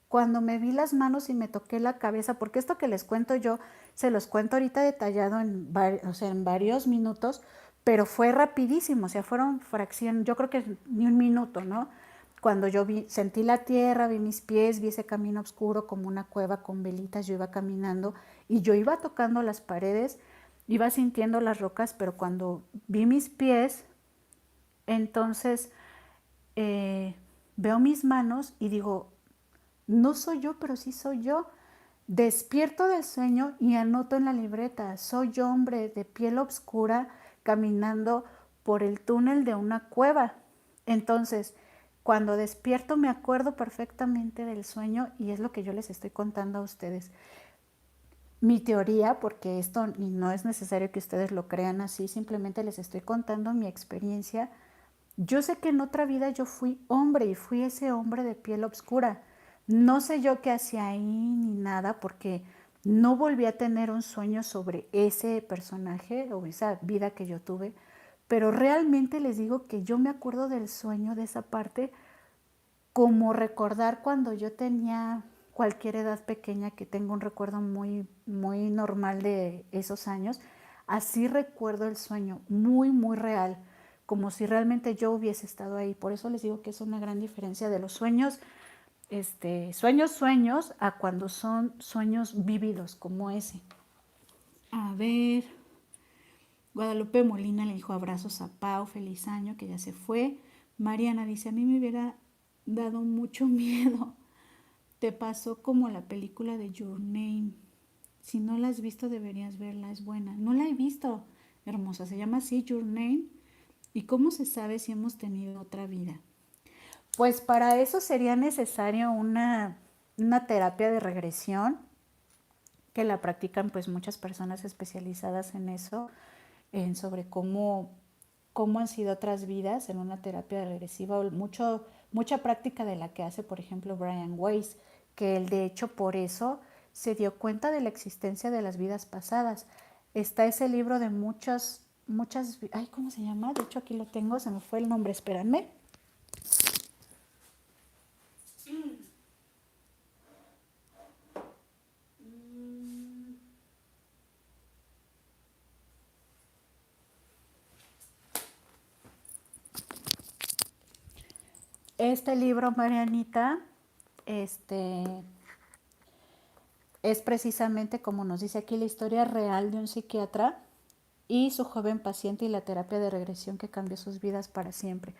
Cuando me vi las manos y me toqué la cabeza, porque esto que les cuento yo, se los cuento ahorita detallado o sea, en varios minutos, pero fue rapidísimo, o sea, fueron fracción, yo creo que ni un minuto, ¿no? Cuando yo sentí la tierra, vi mis pies, vi ese camino oscuro como una cueva con velitas, yo iba caminando y yo iba tocando las paredes, iba sintiendo las rocas, pero cuando vi mis pies, entonces veo mis manos y digo, no soy yo, pero sí soy yo. Despierto del sueño y anoto en la libreta, soy hombre de piel oscura caminando por el túnel de una cueva. Entonces, cuando despierto me acuerdo perfectamente del sueño y es lo que yo les estoy contando a ustedes. Mi teoría, porque esto no es necesario que ustedes lo crean así, simplemente les estoy contando mi experiencia. Yo sé que en otra vida yo fui hombre y fui ese hombre de piel oscura, No sé yo qué hacía ahí ni nada porque no volví a tener un sueño sobre ese personaje o esa vida que yo tuve, pero realmente les digo que yo me acuerdo del sueño de esa parte como recordar cuando yo tenía cualquier edad pequeña, que tengo un recuerdo muy, muy normal de esos años. Así recuerdo el sueño, muy, muy real, como si realmente yo hubiese estado ahí. Por eso les digo que es una gran diferencia de los sueños, sueños a cuando son sueños vívidos como ese. A ver, Guadalupe Molina le dijo abrazos a Pau, feliz año, que ya se fue. Mariana dice, a mí me hubiera dado mucho miedo. Te pasó como la película de Your Name. Si no la has visto, deberías verla, es buena. No la he visto, hermosa, se llama así Your Name. ¿Y cómo se sabe si hemos tenido otra vida? Pues para eso sería necesario una terapia de regresión, que la practican pues muchas personas especializadas en eso, en sobre cómo han sido otras vidas en una terapia regresiva, o mucha práctica de la que hace, por ejemplo, Brian Weiss, que él de hecho por eso se dio cuenta de la existencia de las vidas pasadas. Está ese libro de muchas, ay, ¿cómo se llama? De hecho aquí lo tengo, se me fue el nombre, espérenme. Este libro, Marianita, este, es precisamente como nos dice aquí la historia real de un psiquiatra y su joven paciente y la terapia de regresión que cambió sus vidas para siempre.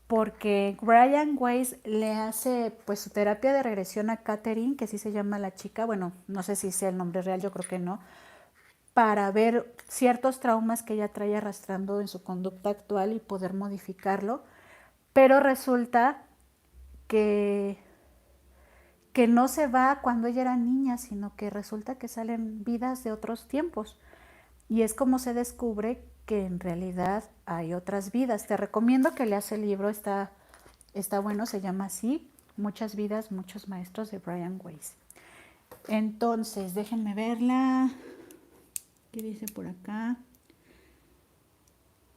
Porque Brian Weiss le hace pues su terapia de regresión a Catherine, que sí se llama la chica, bueno, no sé si sea el nombre real, yo creo que no, para ver ciertos traumas que ella trae arrastrando en su conducta actual y poder modificarlo. Pero resulta que que no se va cuando ella era niña, sino que resulta que salen vidas de otros tiempos. Y es como se descubre que en realidad hay otras vidas. Te recomiendo que leas el libro, está bueno, se llama así, Muchas vidas, muchos maestros, de Brian Weiss. Entonces, déjenme verla. ¿Qué dice por acá?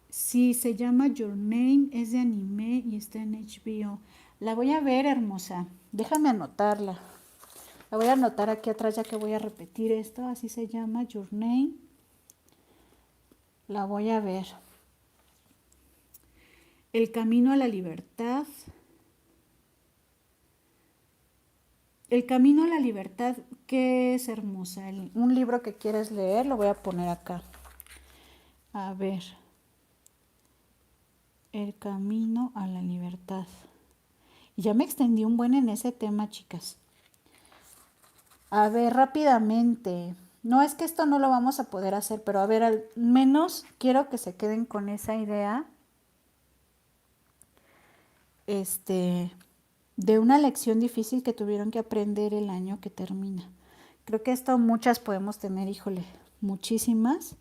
Sí, se llama Your Name, es de anime y está en HBO. La voy a ver, hermosa. Déjame anotarla. La voy a anotar aquí atrás ya que voy a repetir esto. Así se llama, Your Name. La voy a ver. El camino a la libertad. El camino a la libertad, que es hermosa. Un libro que quieres leer, lo voy a poner acá. A ver. El camino a la libertad. Ya me extendí un buen en ese tema, chicas. A ver, rápidamente. No es que esto no lo vamos a poder hacer, pero a ver, al menos quiero que se queden con esa idea. De una lección difícil que tuvieron que aprender el año que termina. Creo que esto muchas podemos tener, híjole, muchísimas.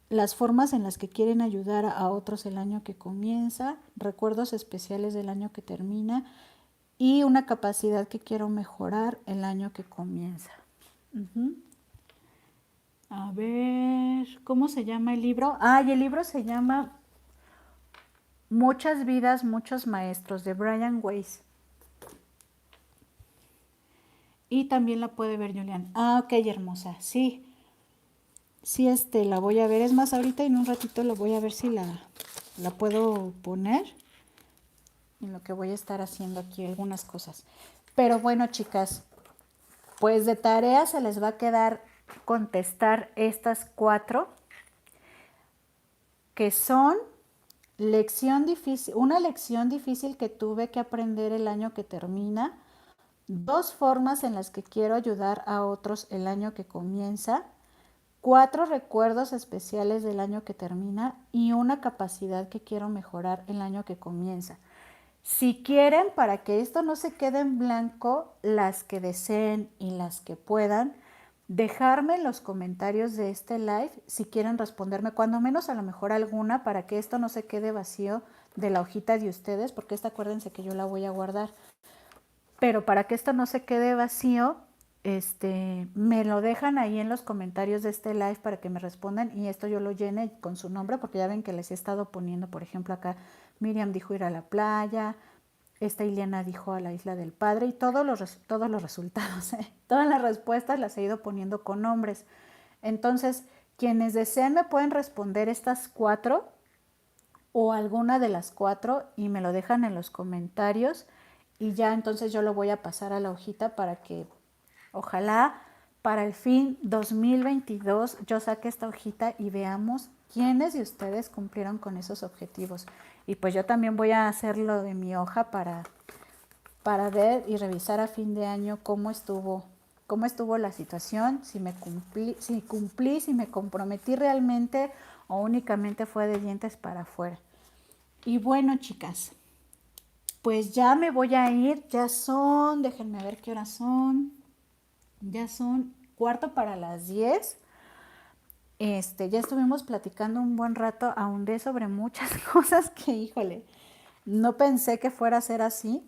Las formas en las que quieren ayudar a otros el año que comienza, recuerdos especiales del año que termina y una capacidad que quiero mejorar el año que comienza. A ver, ¿cómo se llama el libro? Y el libro se llama Muchas vidas, muchos maestros, de Brian Weiss. Y también la puede ver Julián. Ok, hermosa, sí. Sí, la voy a ver. Es más, ahorita en un ratito lo voy a ver si la puedo poner. En lo que voy a estar haciendo aquí algunas cosas. Pero bueno, chicas, pues de tarea se les va a quedar contestar estas 4, que son una lección difícil que tuve que aprender el año que termina, 2 formas en las que quiero ayudar a otros el año que comienza, 4 recuerdos especiales del año que termina y una capacidad que quiero mejorar el año que comienza. Si quieren, para que esto no se quede en blanco, las que deseen y las que puedan, dejarme en los comentarios de este live si quieren responderme, cuando menos a lo mejor alguna, para que esto no se quede vacío de la hojita de ustedes, porque acuérdense que yo la voy a guardar. Pero para que esto no se quede vacío, me lo dejan ahí en los comentarios de este live para que me respondan y esto yo lo llene con su nombre, porque ya ven que les he estado poniendo, por ejemplo, acá Miriam dijo ir a la playa, esta Ileana dijo a la Isla del Padre y todos los resultados, todas las respuestas las he ido poniendo con nombres. Entonces, quienes deseen me pueden responder estas 4 o alguna de las 4 y me lo dejan en los comentarios y ya entonces yo lo voy a pasar a la hojita para que ojalá para el fin 2022 yo saque esta hojita y veamos quiénes de ustedes cumplieron con esos objetivos. Y pues yo también voy a hacer lo de mi hoja para ver y revisar a fin de año cómo estuvo la situación, si cumplí, si me comprometí realmente o únicamente fue de dientes para afuera. Y bueno, chicas, pues ya me voy a ir, déjenme ver qué horas son. Ya son 9:45. Ya estuvimos platicando un buen rato, ahondé sobre muchas cosas que, híjole, no pensé que fuera a ser así.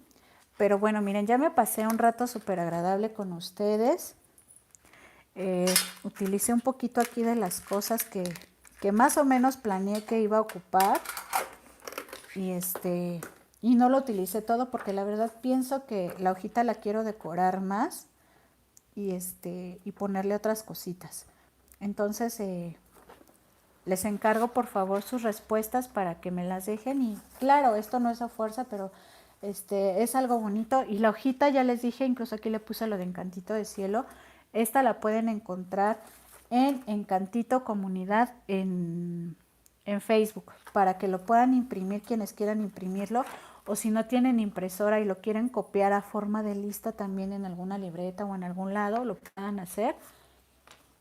Pero bueno, miren, ya me pasé un rato súper agradable con ustedes. Utilicé un poquito aquí de las cosas que más o menos planeé que iba a ocupar. Y no lo utilicé todo porque la verdad pienso que la hojita la quiero decorar más. Y ponerle otras cositas. Entonces, les encargo por favor sus respuestas para que me las dejen. Y claro, esto no es a fuerza, pero es algo bonito. Y la hojita, ya les dije, incluso aquí le puse lo de Encantito de Cielo. Esta la pueden encontrar en Encantito Comunidad en Facebook, para que lo puedan imprimir quienes quieran imprimirlo, o si no tienen impresora y lo quieren copiar a forma de lista también en alguna libreta o en algún lado, lo puedan hacer.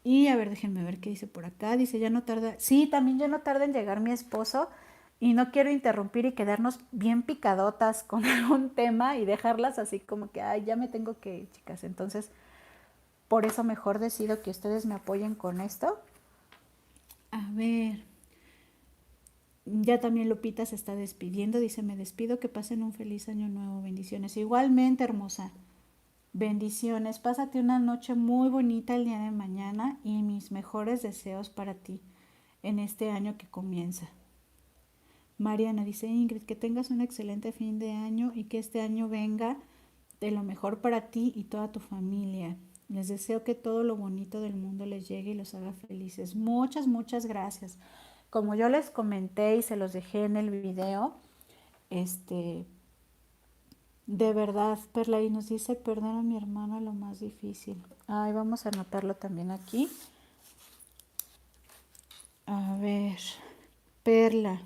Y a ver, déjenme ver qué dice por acá. Dice, ya no tarda. Sí, también ya no tarda en llegar mi esposo y no quiero interrumpir y quedarnos bien picadotas con algún tema y dejarlas así como que, ay, ya me tengo que ir, chicas. Entonces, por eso mejor decido que ustedes me apoyen con esto. A ver, ya también Lupita se está despidiendo. Dice, me despido, que pasen un feliz año nuevo. Bendiciones. Igualmente, hermosa. Bendiciones. Pásate una noche muy bonita el día de mañana y mis mejores deseos para ti en este año que comienza. Mariana dice, Ingrid, que tengas un excelente fin de año y que este año venga de lo mejor para ti y toda tu familia. Les deseo que todo lo bonito del mundo les llegue y los haga felices. Muchas, muchas gracias. Como yo les comenté y se los dejé en el video, de verdad, Perla, y nos dice, perder a mi hermana lo más difícil. Ay, vamos a anotarlo también aquí. A ver, Perla.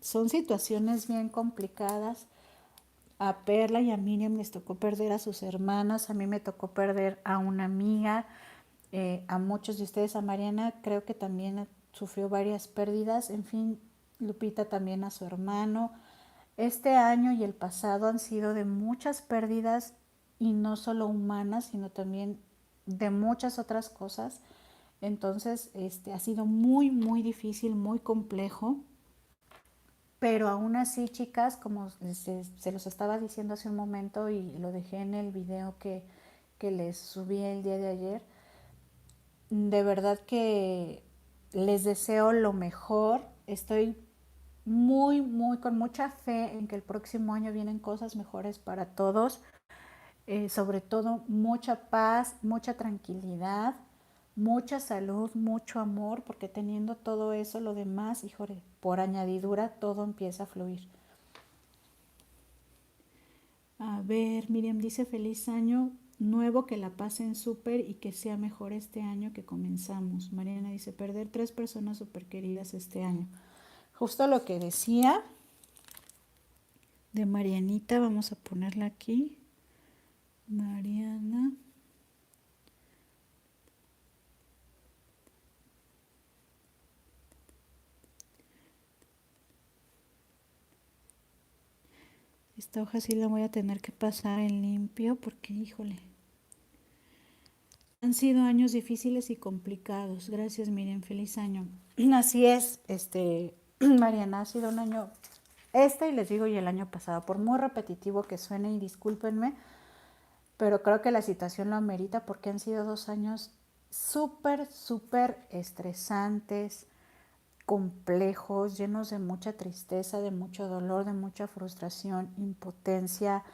Son situaciones bien complicadas. A Perla y a Miriam les tocó perder a sus hermanas, a mí me tocó perder a una amiga, a muchos de ustedes, a Mariana creo que también sufrió varias pérdidas, en fin, Lupita también a su hermano. Este año y el pasado han sido de muchas pérdidas y no solo humanas, sino también de muchas otras cosas. Entonces, ha sido muy, muy difícil, muy complejo. Pero aún así, chicas, como se los estaba diciendo hace un momento y lo dejé en el video que les subí el día de ayer, de verdad que les deseo lo mejor. Estoy muy, muy, con mucha fe en que el próximo año vienen cosas mejores para todos. Sobre todo mucha paz, mucha tranquilidad, mucha salud, mucho amor, porque teniendo todo eso, lo demás, híjole, por añadidura, todo empieza a fluir. A ver, Miriam dice, feliz año nuevo, que la pasen súper y que sea mejor este año que comenzamos. Mariana dice, perder 3 personas súper queridas este año. Justo lo que decía de Marianita, vamos a ponerla aquí. Mariana. Esta hoja sí la voy a tener que pasar en limpio porque, híjole, Han sido años difíciles y complicados. Gracias, Miriam. Feliz año. Así es, Mariana, ha sido un año, y les digo, y el año pasado, por muy repetitivo que suene, y discúlpenme, pero creo que la situación lo amerita porque han sido 2 años súper, súper estresantes, complejos, llenos de mucha tristeza, de mucho dolor, de mucha frustración, impotencia,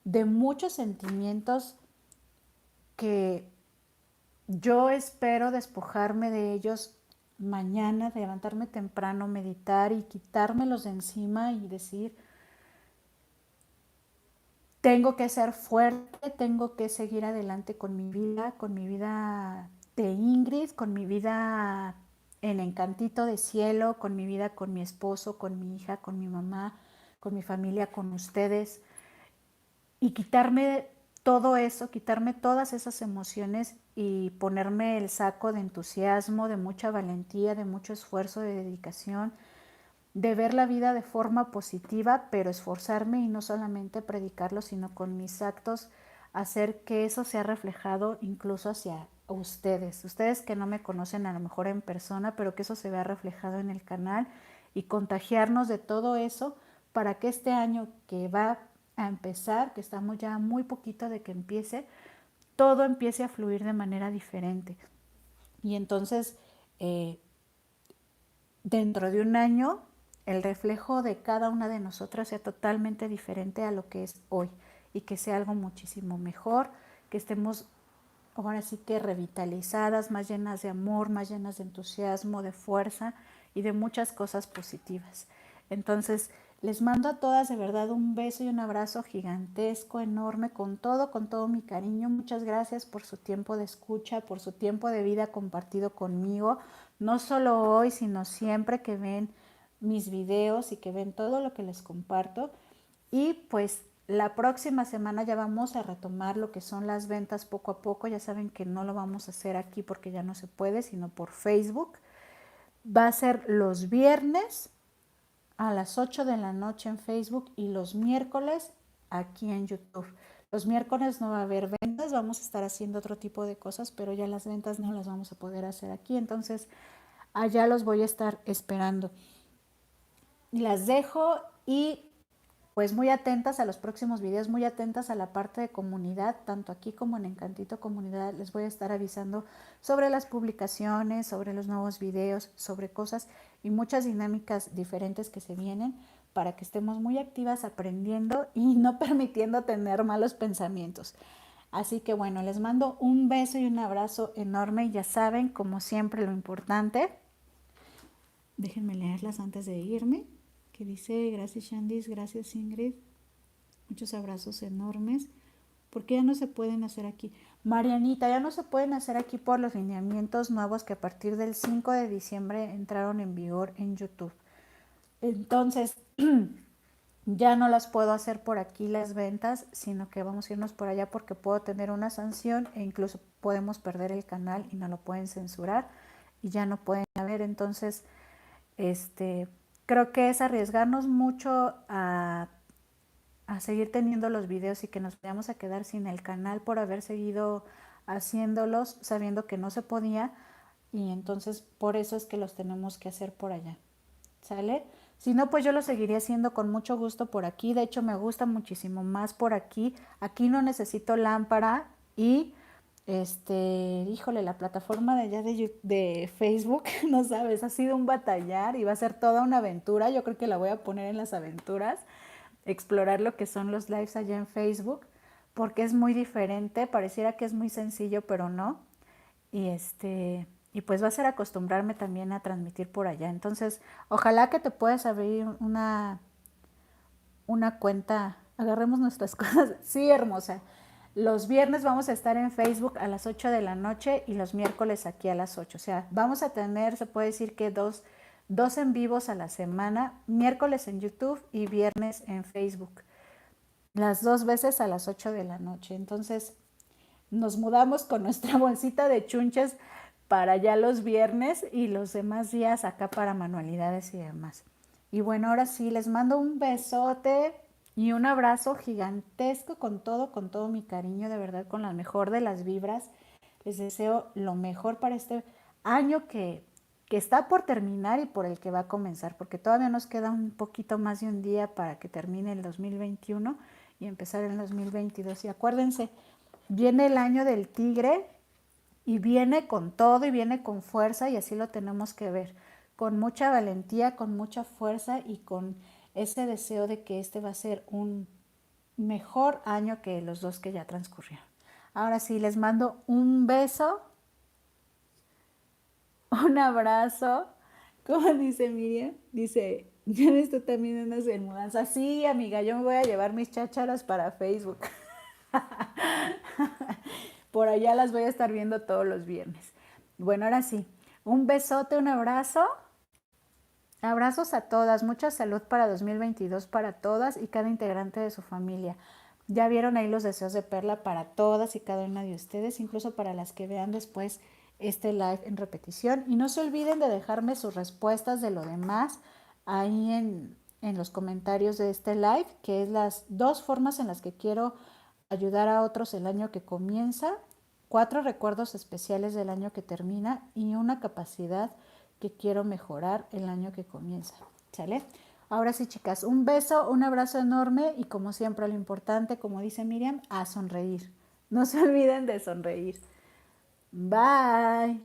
de muchos sentimientos que yo espero despojarme de ellos mañana, de levantarme temprano, meditar y quitármelos de encima y decir, tengo que ser fuerte, tengo que seguir adelante con mi vida de Ingrid, con mi vida en Encantito de Cielo, con mi vida con mi esposo, con mi hija, con mi mamá, con mi familia, con ustedes, y quitarme todo eso, quitarme todas esas emociones y ponerme el saco de entusiasmo, de mucha valentía, de mucho esfuerzo, de dedicación, de ver la vida de forma positiva, pero esforzarme y no solamente predicarlo, sino con mis actos hacer que eso sea reflejado incluso hacia ustedes que no me conocen a lo mejor en persona, pero que eso se vea reflejado en el canal y contagiarnos de todo eso para que este año que va a empezar, que estamos ya muy poquito de que empiece, todo empiece a fluir de manera diferente. Y entonces, dentro de un año, el reflejo de cada una de nosotras sea totalmente diferente a lo que es hoy y que sea algo muchísimo mejor, que estemos ahora sí que revitalizadas, más llenas de amor, más llenas de entusiasmo, de fuerza y de muchas cosas positivas. Entonces, les mando a todas de verdad un beso y un abrazo gigantesco, enorme, con todo mi cariño. Muchas gracias por su tiempo de escucha, por su tiempo de vida compartido conmigo, no solo hoy, sino siempre que ven mis videos y que ven todo lo que les comparto. Y pues la próxima semana ya vamos a retomar lo que son las ventas poco a poco. Ya saben que no lo vamos a hacer aquí porque ya no se puede, sino por Facebook. Va a ser los viernes a las 8 de la noche en Facebook y los miércoles aquí en YouTube. Los miércoles no va a haber ventas, vamos a estar haciendo otro tipo de cosas, pero ya las ventas no las vamos a poder hacer aquí. Entonces, allá los voy a estar esperando. Las dejo y pues muy atentas a los próximos videos, muy atentas a la parte de comunidad, tanto aquí como en Encantito Comunidad. Les voy a estar avisando sobre las publicaciones, sobre los nuevos videos, sobre cosas y muchas dinámicas diferentes que se vienen para que estemos muy activas aprendiendo y no permitiendo tener malos pensamientos. Así que bueno, les mando un beso y un abrazo enorme y ya saben, como siempre, lo importante. Déjenme leerlas antes de irme. Que dice, gracias Shandis, gracias Ingrid, muchos abrazos enormes. ¿Por qué ya no se pueden hacer aquí? Marianita, ya no se pueden hacer aquí por los lineamientos nuevos que a partir del 5 de diciembre entraron en vigor en YouTube. Entonces, ya no las puedo hacer por aquí las ventas, sino que vamos a irnos por allá porque puedo tener una sanción e incluso podemos perder el canal y no lo pueden censurar y ya no pueden haber. Entonces, creo que es arriesgarnos mucho a seguir teniendo los videos y que nos vayamos a quedar sin el canal por haber seguido haciéndolos sabiendo que no se podía, y entonces por eso es que los tenemos que hacer por allá. ¿Sale? Si no, pues yo lo seguiría haciendo con mucho gusto por aquí. De hecho, me gusta muchísimo más por aquí. Aquí no necesito lámpara y híjole, la plataforma de allá de Facebook, no sabes, ha sido un batallar y va a ser toda una aventura. Yo creo que la voy a poner en las aventuras, explorar lo que son los lives allá en Facebook, porque es muy diferente. Pareciera que es muy sencillo, pero no. Y y pues va a ser acostumbrarme también a transmitir por allá. Entonces, ojalá que te puedas abrir una cuenta, agarremos nuestras cosas. Sí, hermosa. Los viernes vamos a estar en Facebook a las 8 de la noche y los miércoles aquí a las 8. O sea, vamos a tener, se puede decir que dos en vivos a la semana, miércoles en YouTube y viernes en Facebook. Las 2 veces a las 8 de la noche. Entonces, nos mudamos con nuestra bolsita de chunches para allá los viernes y los demás días acá para manualidades y demás. Y bueno, ahora sí, les mando un besote y un abrazo gigantesco con todo mi cariño, de verdad, con la mejor de las vibras. Les deseo lo mejor para este año que está por terminar y por el que va a comenzar, porque todavía nos queda un poquito más de un día para que termine el 2021 y empezar el 2022. Y acuérdense, viene el año del tigre y viene con todo y viene con fuerza y así lo tenemos que ver, con mucha valentía, con mucha fuerza y con ese deseo de que este va a ser un mejor año que los dos que ya transcurrieron. Ahora sí, les mando un beso, un abrazo. ¿Cómo dice Miriam? Dice, ¿ya ves tú también andas en mudanza? Sí, amiga, yo me voy a llevar mis chácharas para Facebook. Por allá las voy a estar viendo todos los viernes. Bueno, ahora sí, un besote, un abrazo. Abrazos a todas, mucha salud para 2022 para todas y cada integrante de su familia. Ya vieron ahí los deseos de Perla para todas y cada una de ustedes, incluso para las que vean después este live en repetición. Y no se olviden de dejarme sus respuestas de lo demás ahí en los comentarios de este live, que es las dos formas en las que quiero ayudar a otros el año que comienza, 4 recuerdos especiales del año que termina y una capacidad que quiero mejorar el año que comienza. ¿Sale? Ahora sí, chicas, un beso, un abrazo enorme y como siempre lo importante, como dice Miriam, a sonreír. No se olviden de sonreír. Bye.